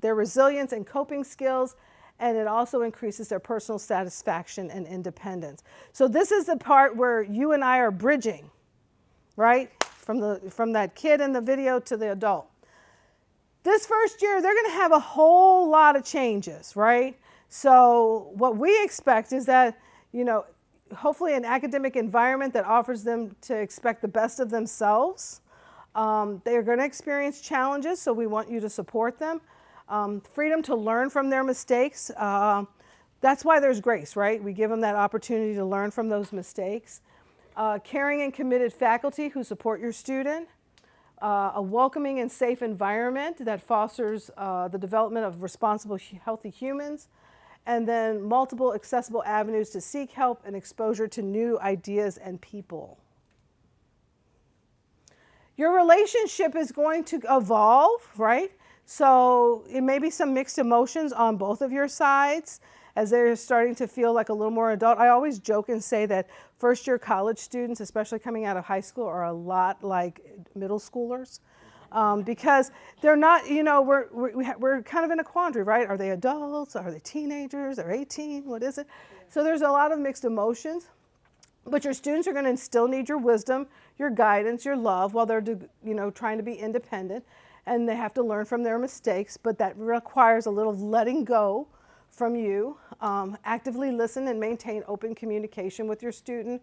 their resilience and coping skills, and it also increases their personal satisfaction and independence. So this is the part where you and I are bridging, right? From that kid in the video to the adult. This first year, they're going to have a whole lot of changes, right? So what we expect is that, hopefully an academic environment that offers them to expect the best of themselves. They're going to experience challenges, so we want you to support them. Freedom to learn from their mistakes. That's why there's grace, right? We give them that opportunity to learn from those mistakes. Caring and committed faculty who support your student. A welcoming and safe environment that fosters the development of responsible, healthy humans. And then multiple accessible avenues to seek help and exposure to new ideas and people. Your relationship is going to evolve, right? So it may be some mixed emotions on both of your sides as they're starting to feel like a little more adult. I always joke and say that first-year college students, especially coming out of high school, are a lot like middle schoolers. Because they're not, we're kind of in a quandary, right? Are they adults? Are they teenagers? They're 18? What is it? So there's a lot of mixed emotions. But your students are going to still need your wisdom, your guidance, your love while they're, trying to be independent. And they have to learn from their mistakes. But that requires a little letting go from you. Actively listen and maintain open communication with your student.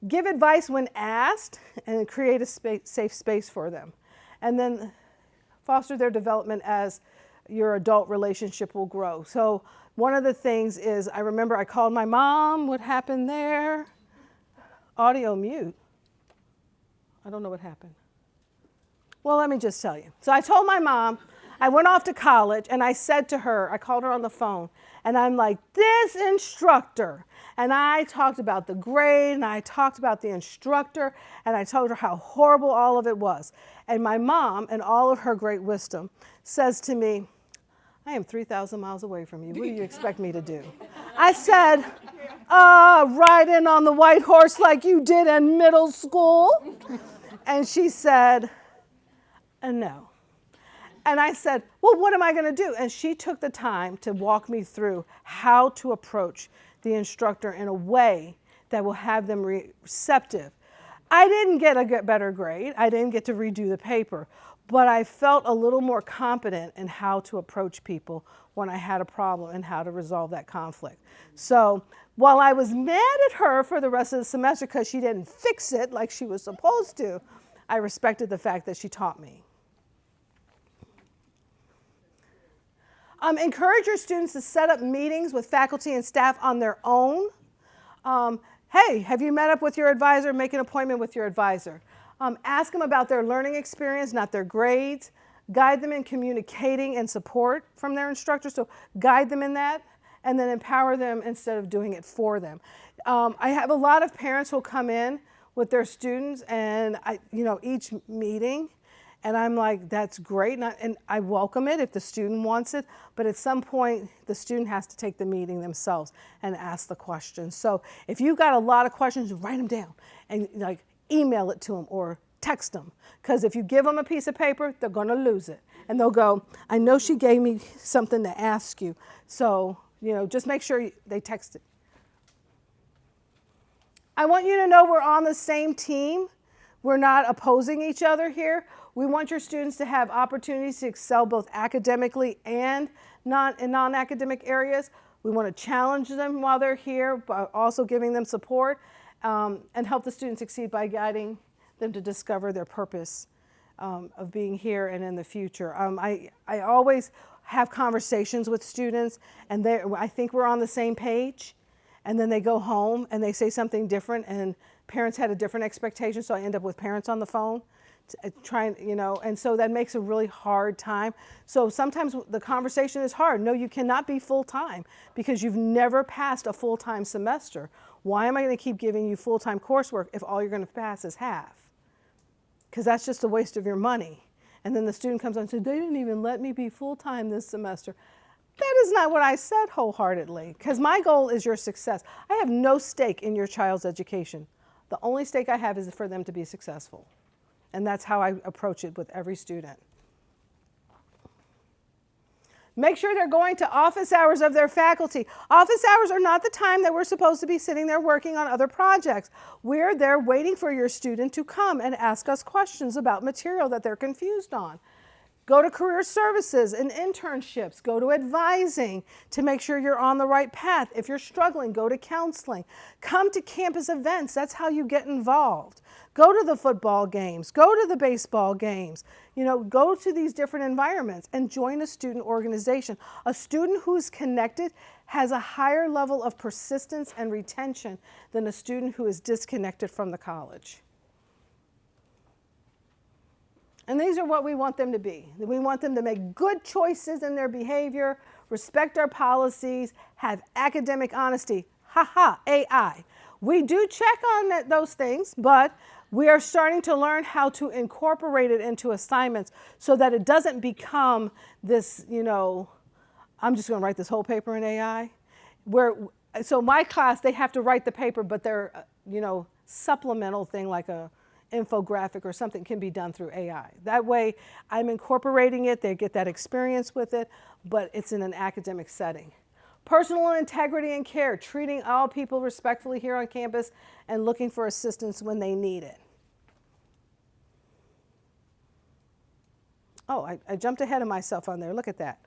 Give advice when asked and create a safe space for them. And then foster their development as your adult relationship will grow. So one of the things is, I remember I called my mom. What happened there? Audio mute. I don't know what happened. Well, let me just tell you. So I told my mom, I went off to college, and I said to her, I called her on the phone, and I'm like, this instructor. And I talked about the grade, and I talked about the instructor, and I told her how horrible all of it was. And my mom, in all of her great wisdom, says to me, I am 3,000 miles away from you. What do you expect me to do? I said, ride in on the white horse like you did in middle school. And she said, no. And I said, well, what am I going to do? And she took the time to walk me through how to approach the instructor in a way that will have them receptive. I didn't get a better grade. I didn't get to redo the paper. But I felt a little more competent in how to approach people when I had a problem and how to resolve that conflict. So while I was mad at her for the rest of the semester because she didn't fix it like she was supposed to, I respected the fact that she taught me. Encourage your students to set up meetings with faculty and staff on their own. Hey, have you met up with your advisor? Make an appointment with your advisor. Ask them about their learning experience, not their grades. Guide them in communicating and support from their instructor. So guide them in that, and then empower them instead of doing it for them. I have a lot of parents who'll come in with their students, and each meeting, and I'm like, that's great, and I welcome it if the student wants it, but at some point, the student has to take the meeting themselves and ask the questions. So if you've got a lot of questions, write them down and email it to them or text them, because if you give them a piece of paper, they're going to lose it. And they'll go, I know she gave me something to ask you. So, just make sure they text it. I want you to know we're on the same team. We're not opposing each other here. We want your students to have opportunities to excel both academically and in non-academic areas. We want to challenge them while they're here, but also giving them support, and help the students succeed by guiding them to discover their purpose of being here and in the future. I always have conversations with students, and I think we're on the same page, and then they go home and they say something different, and parents had a different expectation, so I end up with parents on the phone trying, and so that makes a really hard time. So sometimes the conversation is hard. No, you cannot be full-time because you've never passed a full-time semester. Why am I going to keep giving you full-time coursework if all you're going to pass is half? Because that's just a waste of your money. And then the student comes on and says, they didn't even let me be full-time this semester. That is not what I said wholeheartedly, because my goal is your success. I have no stake in your child's education. The only stake I have is for them to be successful. And that's how I approach it with every student. Make sure they're going to office hours of their faculty. Office hours are not the time that we're supposed to be sitting there working on other projects. We're there waiting for your student to come and ask us questions about material that they're confused on. Go to career services and internships. Go to advising to make sure you're on the right path. If you're struggling, go to counseling. Come to campus events. That's how you get involved. Go to the football games. Go to the baseball games. Go to these different environments and join a student organization. A student who's connected has a higher level of persistence and retention than a student who is disconnected from the college. And these are what we want them to be. We want them to make good choices in their behavior, respect our policies, have academic honesty. AI. We do check on those things, but we are starting to learn how to incorporate it into assignments so that it doesn't become this, I'm just going to write this whole paper in AI. So my class, they have to write the paper, but their, supplemental thing like a infographic or something can be done through AI. That way, I'm incorporating it, they get that experience with it, but it's in an academic setting. Personal integrity and care, treating all people respectfully here on campus and looking for assistance when they need it. Oh, I jumped ahead of myself on there, look at that.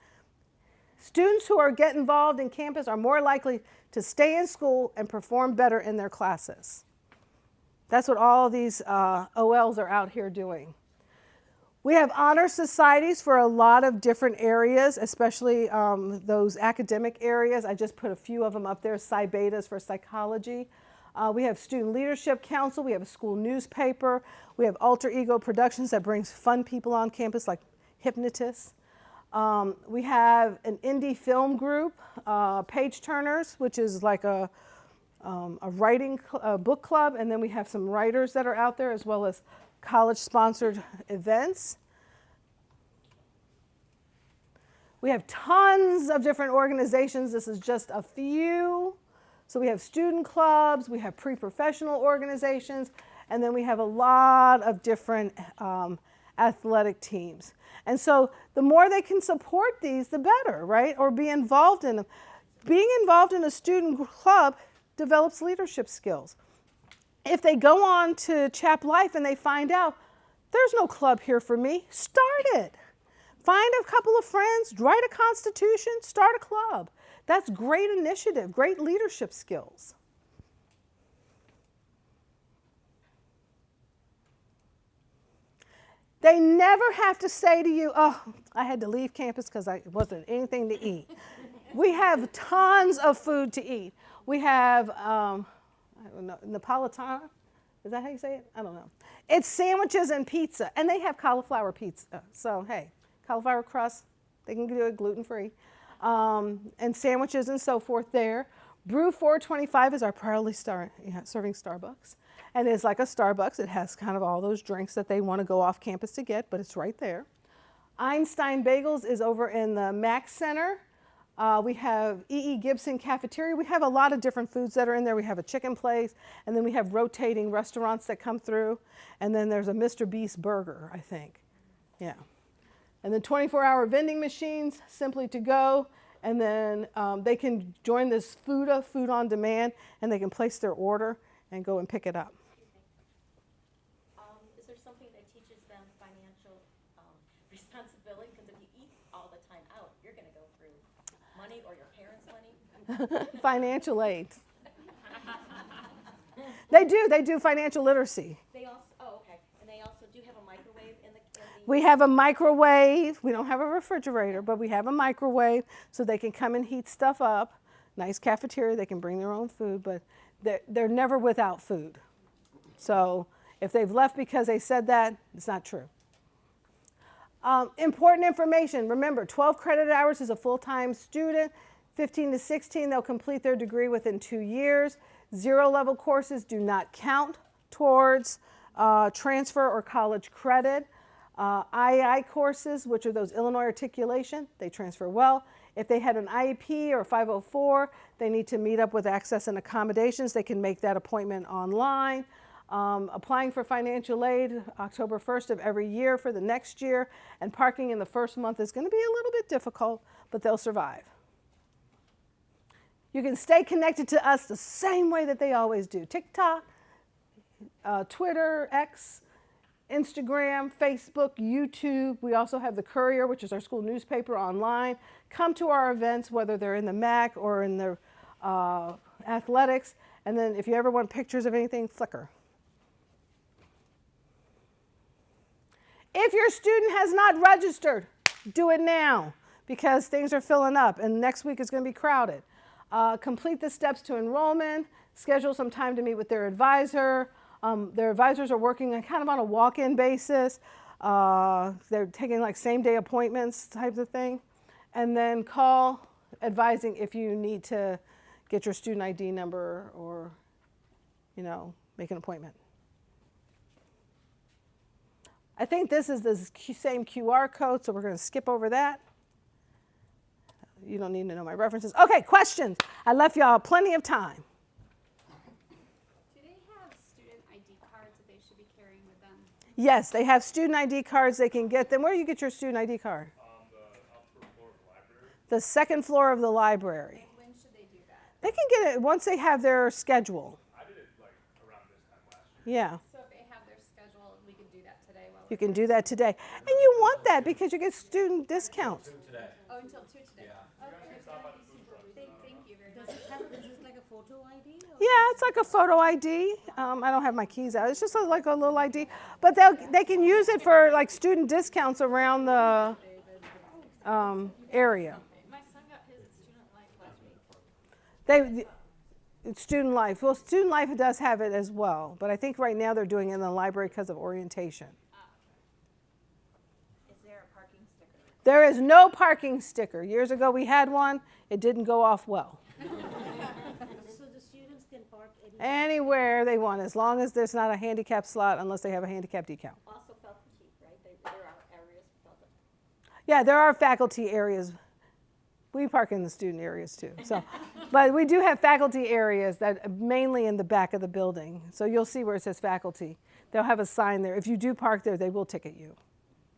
Students who get involved in campus are more likely to stay in school and perform better in their classes. That's what all these OLs are out here doing. We have honor societies for a lot of different areas, especially those academic areas. I just put a few of them up there. Psi Betas for psychology. We have Student Leadership Council. We have a school newspaper. We have Alter Ego Productions that brings fun people on campus like hypnotists. We have an indie film group, Page Turners, which is like a writing book club. And then we have some writers that are out there as well as college-sponsored events. We have tons of different organizations. This is just a few. So we have student clubs, we have pre-professional organizations, and then we have a lot of different athletic teams. And so the more they can support these, the better, right? Or be involved in them. Being involved in a student club develops leadership skills. If they go on to Chap Life and they find out, there's no club here for me, start it. Find a couple of friends, write a constitution, start a club. That's great initiative, great leadership skills. They never have to say to you, oh, I had to leave campus because I wasn't anything to eat. We have tons of food to eat. We have, I don't know, Napolitana. Is that how you say it? I don't know. It's sandwiches and pizza, and they have cauliflower pizza. So, hey, cauliflower crust, they can do it gluten-free. And sandwiches and so forth there. Brew 425 is our proudly serving Starbucks. And it's like a Starbucks. It has kind of all those drinks that they want to go off campus to get, but it's right there. Einstein Bagels is over in the Mac Center. We have E.E. Gibson Cafeteria. We have a lot of different foods that are in there. We have a chicken place, and then we have rotating restaurants that come through. And then there's a Mr. Beast burger, I think. Yeah. And then 24-hour vending machines, simply to go. And then they can join this food on demand, and they can place their order and go and pick it up. Is there something that teaches them financial responsibility? Because if you eat all the time out, you're going to go through money or your parents' money. Financial aid. They do financial literacy. They also, oh, okay. And they also do have a microwave in the We have a microwave. We don't have a refrigerator, but we have a microwave so they can come and heat stuff up. Nice cafeteria. They can bring their own food, but they're never without food. So if they've left because they said that, it's not true. Important information. Remember, 12 credit hours is a full-time student. 15 to 16, they'll complete their degree within 2 years. Zero-level courses do not count towards transfer or college credit. IEI courses, which are those Illinois articulation, they transfer well. If they had an IEP or 504, they need to meet up with access and accommodations. They can make that appointment online. Applying for financial aid October 1st of every year for the next year, and parking in the first month is going to be a little bit difficult, but they'll survive. You can stay connected to us the same way that they always do. TikTok, Twitter, X, Instagram, Facebook, YouTube. We also have the Courier, which is our school newspaper, online. Come to our events, whether they're in the MAC or in the athletics. And then if you ever want pictures of anything, Flickr. If your student has not registered, do it now because things are filling up and next week is going to be crowded. Complete the steps to enrollment, schedule some time to meet with their advisor. Their advisors are working kind of on a walk-in basis. They're taking like same-day appointments type of thing. And then call advising if you need to get your student ID number or, make an appointment. I think this is the same QR code, so we're going to skip over that. You don't need to know my references. Okay, questions. I left y'all plenty of time. Do they have student ID cards that they should be carrying with them? Yes, they have student ID cards. They can get them. Where do you get your student ID card? The upper floor of the library. The second floor of the library. When should they do that? They can get it once they have their schedule. I did it around this time last year. Yeah. So if they have their schedule, we could do that today. You can do that today. And you want that because you get student discounts. Oh, until 2 today. Yeah. Okay. Thank you very much. Is it like a photo ID? Or Yeah, it's like a photo ID. I don't have my keys out. It's just like a little ID, but they can use it for like student discounts around the area. My son got his at Student Life last week. It's Student Life. Well, Student Life does have it as well, but I think right now they're doing it in the library because of orientation. Is there a parking sticker? There is no parking sticker. Years ago we had one. It didn't go off well. so the students can park anywhere? Anywhere they want, as long as there's not a handicap slot, unless they have a handicap decal. Also faculty, right? There are areas for faculty. Yeah, there are faculty areas. We park in the student areas too. So, but we do have faculty areas that mainly in the back of the building. So you'll see where it says faculty. They'll have a sign there. If you do park there, they will ticket you.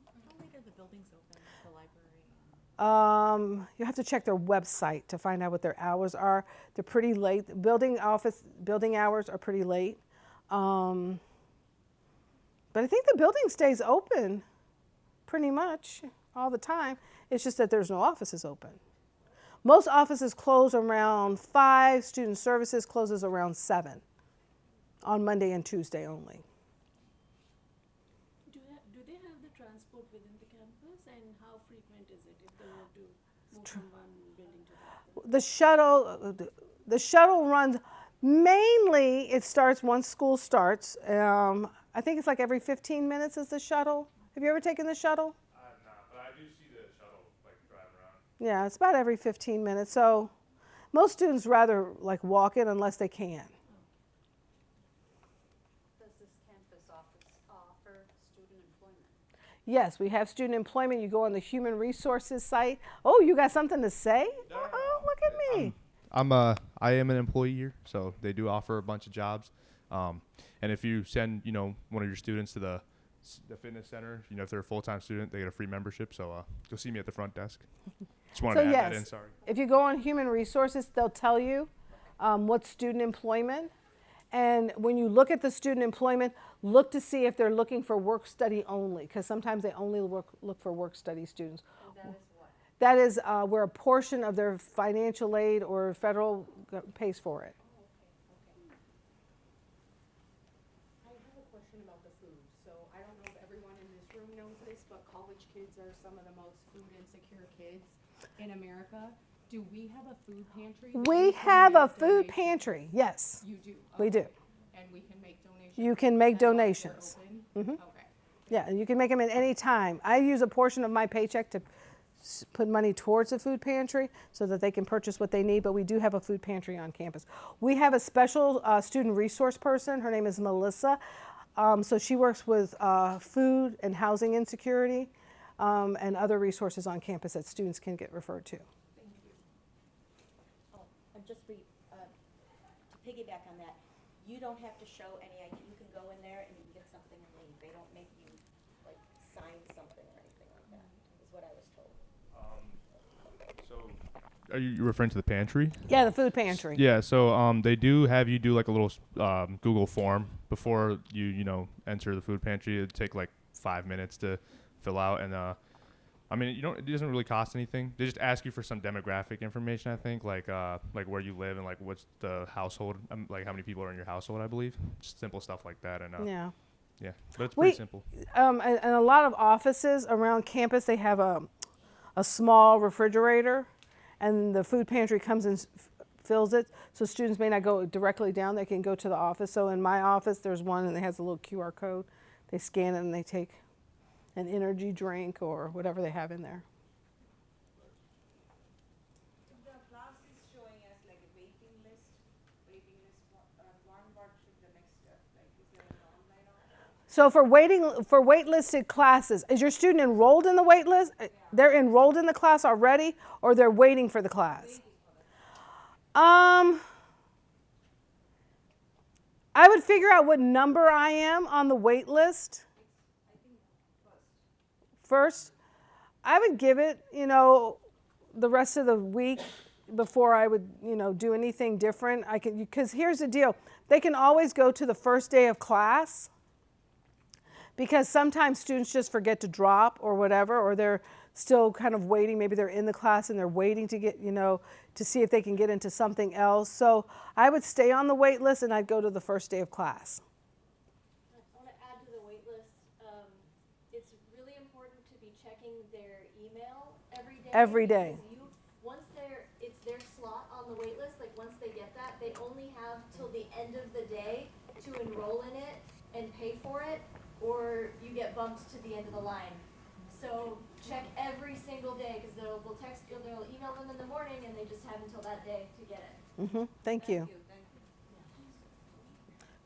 How late are the buildings open, the library? You have to check their website to find out what their hours are. They're pretty late. Building hours are pretty late. But I think the building stays open pretty much all the time. It's just that there's no offices open. Most offices close around 5. Student services closes around 7 on Monday and Tuesday only. Do they have the transport within the campus, and how frequent is it if they want to move from one building to the other? The shuttle runs mainly. It starts once school starts. I think it's like every 15 minutes is the shuttle. Have you ever taken the shuttle? No, but I do see the shuttle like driving around. Yeah, it's about every 15 minutes. So most students rather like walk in unless they can. Does this campus offer student employment? Yes, we have student employment. You go on the human resources site. Oh, you got something to say? Oh, look at me. I am an employee here, so they do offer a bunch of jobs. And if you send, one of your students to the fitness center, if they're a full-time student, they get a free membership. So you'll see me at the front desk. Just wanted to add that in. Sorry. If you go on human resources, they'll tell you what's student employment. And when you look at the student employment, look to see if they're looking for work study only, because sometimes they only look for work study students. And that is what? That is where a portion of their financial aid or federal pays for it. I have a question about the food. So I don't know if everyone in this room knows this, but college kids are some of the most food insecure kids in America. Do we have a food pantry? We have a food pantry, yes. You do? We do. Okay. And we can make donations? You can make That's why we're donations. open? Mhm. Okay. Yeah, and you can make them at any time. I use a portion of my paycheck to put money towards the food pantry so that they can purchase what they need, but we do have a food pantry on campus. We have a special student resource person. Her name is Melissa. So she works with food and housing insecurity and other resources on campus that students can get referred to. Oh, and just to piggyback on that, you don't have to show any ID. You can go in there and you can get something and leave. They don't make you like sign something or anything like that, is what I was told. So are you referring to the pantry? Yeah, the food pantry. Yeah, so they do have you do like a little Google form before you enter the food pantry. It'd take like 5 minutes to fill out, and it doesn't really cost anything. They just ask you for some demographic information, I think, like where you live and like what's the household, like how many people are in your household, I believe. Just simple stuff like that, and Yeah. yeah, but it's pretty simple. And a lot of offices around campus, they have a small refrigerator, and the food pantry comes and fills it. So students may not go directly down; they can go to the office. So in my office, there's one, and it has a little QR code. They scan it, and they take an energy drink or whatever they have in there. The class is showing us like a waiting list, what should the next step, like is there an online option? So for waitlisted classes, is your student enrolled in the wait list? They're enrolled in the class already, or they're waiting for the class? I would figure out what number I am on the wait list. First, I would give it, the rest of the week before I would, do anything different. Because here's the deal. They can always go to the first day of class, because sometimes students just forget to drop or whatever, or their still kind of waiting. Maybe they're in the class and they're waiting to get, to see if they can get into something else. So I would stay on the wait list and I'd go to the first day of class. I want to add to the wait list. It's really important to be checking their email every day. Every day. Because once it's their slot on the wait list, like once they get that, they only have till the end of the day to enroll in it and pay for it, or you get bumped to the end of the line. So check every single day, because they'll text you, they'll email them in the morning, and they just have until that day to get it. Thank you.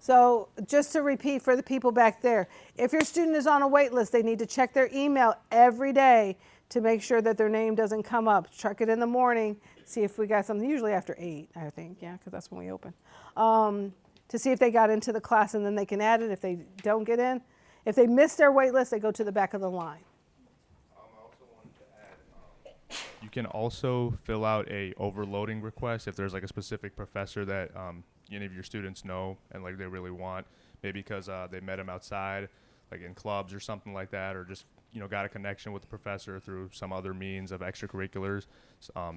So just to repeat for the people back there, if your student is on a wait list, they need to check their email every day to make sure that their name doesn't come up. Check it in the morning, see if we got something, usually after 8, I think, yeah, because that's when we open, to see if they got into the class, and then they can add it if they don't get in. If they miss their wait list, they go to the back of the line. I also wanted to add, you can also fill out a overloading request if there's like a specific professor that any of your students know and like they really want, maybe because they met him outside, like in clubs or something like that, or just got a connection with the professor through some other means of extracurriculars.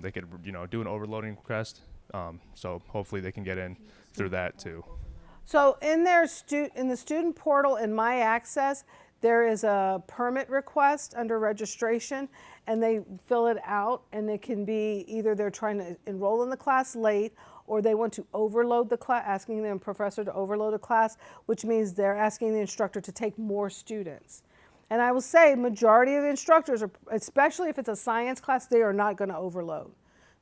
They could do an overloading request. So hopefully they can get in through that too. So in the student portal in My Access, there is a permit request under registration, and they fill it out, and it can be either they're trying to enroll in the class late, or they want to overload the class, asking the professor to overload a class, which means they're asking the instructor to take more students. And I will say, majority of the instructors, especially if it's a science class, they are not going to overload.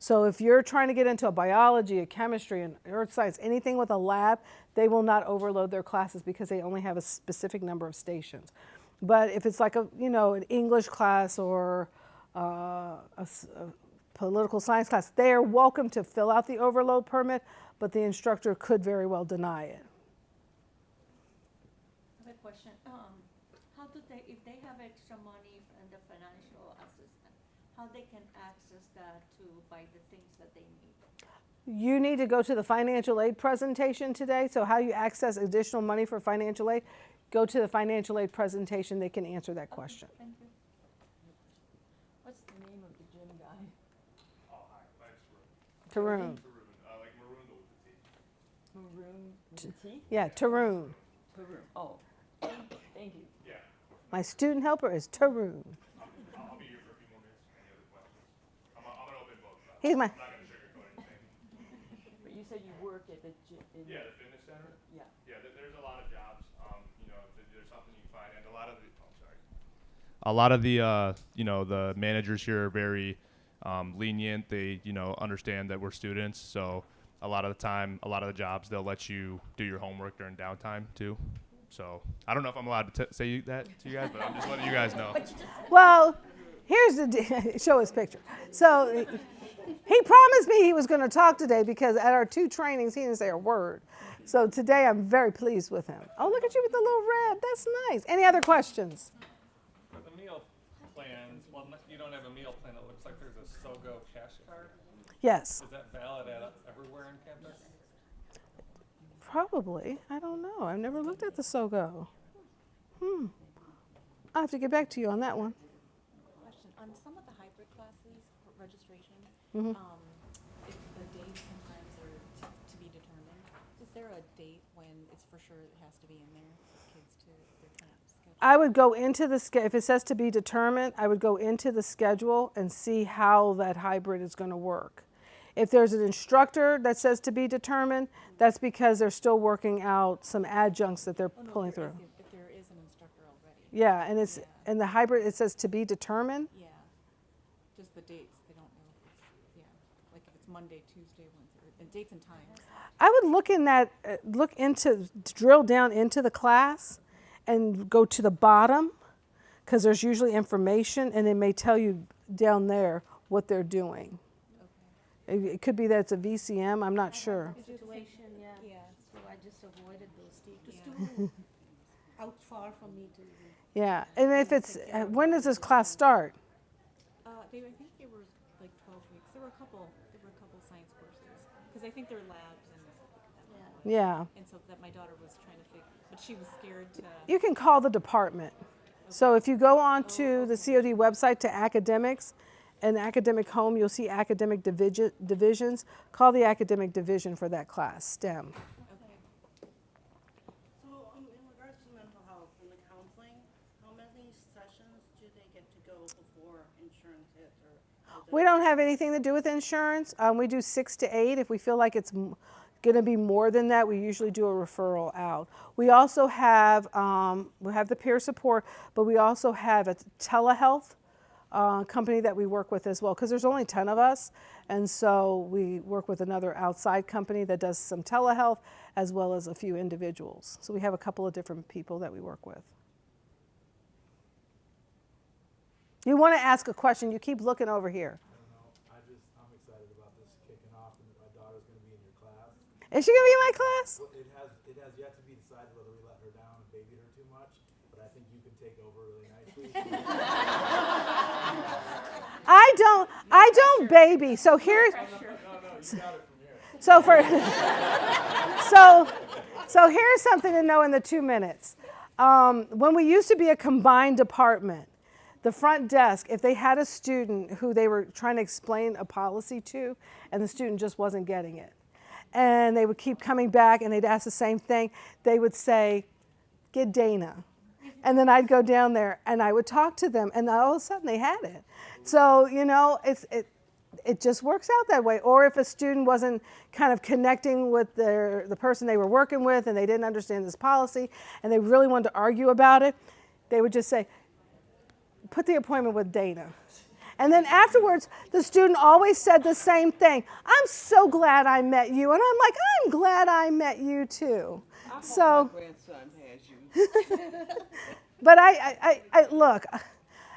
So if you're trying to get into a biology, a chemistry, an earth science, anything with a lab, they will not overload their classes because they only have a specific number of stations. But if it's like an English class or a political science class, they are welcome to fill out the overload permit, but the instructor could very well deny it. I have a question. How do they, if they have extra money and the financial assistance, how they can access that to buy the things that they need? You need to go to the financial aid presentation today. So how you access additional money for financial aid, go to the financial aid presentation. They can answer that question. Thank you. What's the name of the gym guy? Oh, hi, my name's Tarun. Tarun. Tarun, like maroon with the T. Maroon with a T? Yeah, Tarun. Tarun. Oh, thank you. Yeah. My student helper is Tarun. I'll be here for a few more minutes. Any other questions? I'm an open book. He's my. I'm not going to sugarcoat anything. But you said you work at the gym. Yeah, the fitness center. Yeah. Yeah, there's a lot of jobs. There's something you can find, and a lot of the. Oh, sorry. A lot of the the managers here are very lenient. They understand that we're students, so a lot of the time, a lot of the jobs they'll let you do your homework during downtime too. So I don't know if I'm allowed to say that to you guys, but I'm just letting you guys know. Well, here's show his picture. So he promised me he was going to talk today because at our 2 trainings he didn't say a word. So today I'm very pleased with him. Oh, look at you with the little red. That's nice. Any other questions? For the meal plans, well, you don't have a meal plan. It looks like there's a SOGO cash card. Yes. Is that valid everywhere on campus? Probably. I don't know. I've never looked at the SOGO. I'll have to get back to you on that one. Question. On some of the hybrid classes for registration, Mhm. if the dates and times are to be determined, is there a date when it's for sure it has to be in there for kids to their camp schedule? I would go into if it says to be determined, I would go into the schedule and see how that hybrid is going to work. If there's an instructor that says to be determined, that's because they're still working out some adjuncts that they're pulling through. If there is an instructor already. Yeah, and it's in the hybrid it says to be determined. Yeah. Just the dates. They don't know if it's, like if it's Monday, Tuesday, Wednesday, and dates and times. I would drill down into the class and go to the bottom because there's usually information and it may tell you down there what they're doing. It could be that it's a VCM, I'm not sure. Situation, yeah. Yeah. So I just avoided those teachers. Out far from me to. Yeah, and if it's, when does this class start? I think they were like 12 weeks. There were a couple science courses because I think they're labs Yeah. And so that my daughter was trying to figure, but she was scared to. You can call the department. So if you go onto the COD website to academics and academic home, you'll see academic divisions. Call the academic division for that class, STEM. So in regards to mental health and the counseling, how many sessions do they get to go before insurance hits? We don't have anything to do with insurance. We do 6 to 8. If we feel like it's going to be more than that, we usually do a referral out. We also have the peer support, but we also have a telehealth company that we work with as well, because there's only 10 of us, and so we work with another outside company that does some telehealth as well as a few individuals. So we have a couple of different people that we work with. You want to ask a question, you keep looking over here. I'm excited about this kicking off and that my daughter's going to be in your class. Is she going to be in my class? Well, it has yet to be decided whether we let her down and baby her too much, but I think you can take over really nicely. I don't baby. So here's so here's something to know in the 2 minutes. When we used to be a combined department, the front desk, if they had a student who they were trying to explain a policy to, and the student just wasn't getting it, and they would keep coming back and they'd ask the same thing, they would say, "Get Dana." And then I'd go down there and I would talk to them, and all of a sudden they had it. So, you know, it just works out that way. Or if a student wasn't kind of connecting with the person they were working with and they didn't understand this policy and they really wanted to argue about it, they would just say, "Put the appointment with Dana." And then afterwards, the student always said the same thing. "I'm so glad I met you." And I'm like, "I'm glad I met you too." I hope So, my grandson has you. but I look,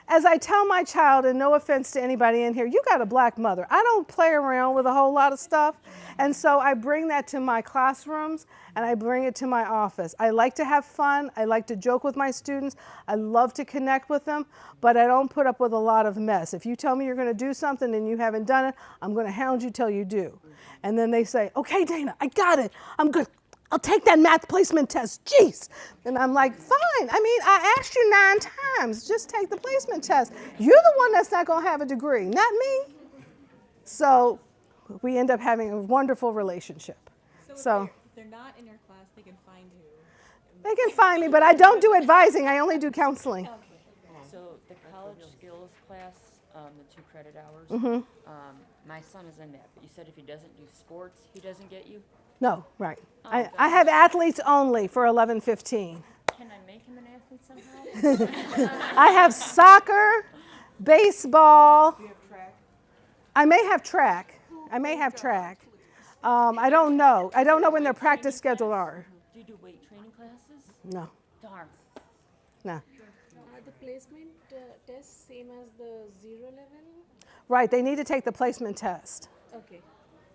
as I tell my child, and no offense to anybody in here, you got a black mother. I don't play around with a whole lot of stuff. And so I bring that to my classrooms and I bring it to my office. I like to have fun. I like to joke with my students. I love to connect with them, but I don't put up with a lot of mess. If you tell me you're going to do something and you haven't done it, I'm going to hound you till you do. And then they say, "Okay, Dana, I got it. I'm good. I'll take that math placement test. Jeez." And I'm like, "Fine. I mean, I asked you 9 times. Just take the placement test. You're the one that's not going to have a degree, not me." So we end up having a wonderful relationship. So if they're not in your class, they can find you. They can find me, but I don't do advising. I only do counseling. So the college skills class, the 2 credit hours, my son is in that, but you said if he doesn't do sports, he doesn't get you? No, right. Oh, I have athletes only for 11:15. Can I make him an athlete somehow? I have soccer, baseball. Do you have track? I may have track. I don't know. I don't know when their practice schedule are. Do you do weight training classes? No. Darn. No. Are the placement tests same as the 0 level? Right. They need to take the placement test. Okay.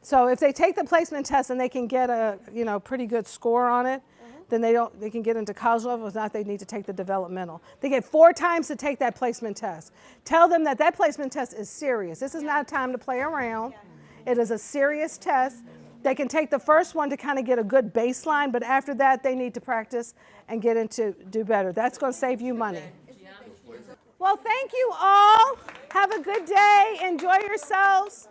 So if they take the placement test and they can get a pretty good score on it, then they can get into college level. If not, they need to take the developmental. They get 4 times to take that placement test. Tell them that placement test is serious. This is not a time to play around. It is a serious test. They can take the first one to kind of get a good baseline, but after that, they need to practice and get into do better. That's going to save you money. Well, thank you all. Have a good day. Enjoy yourselves.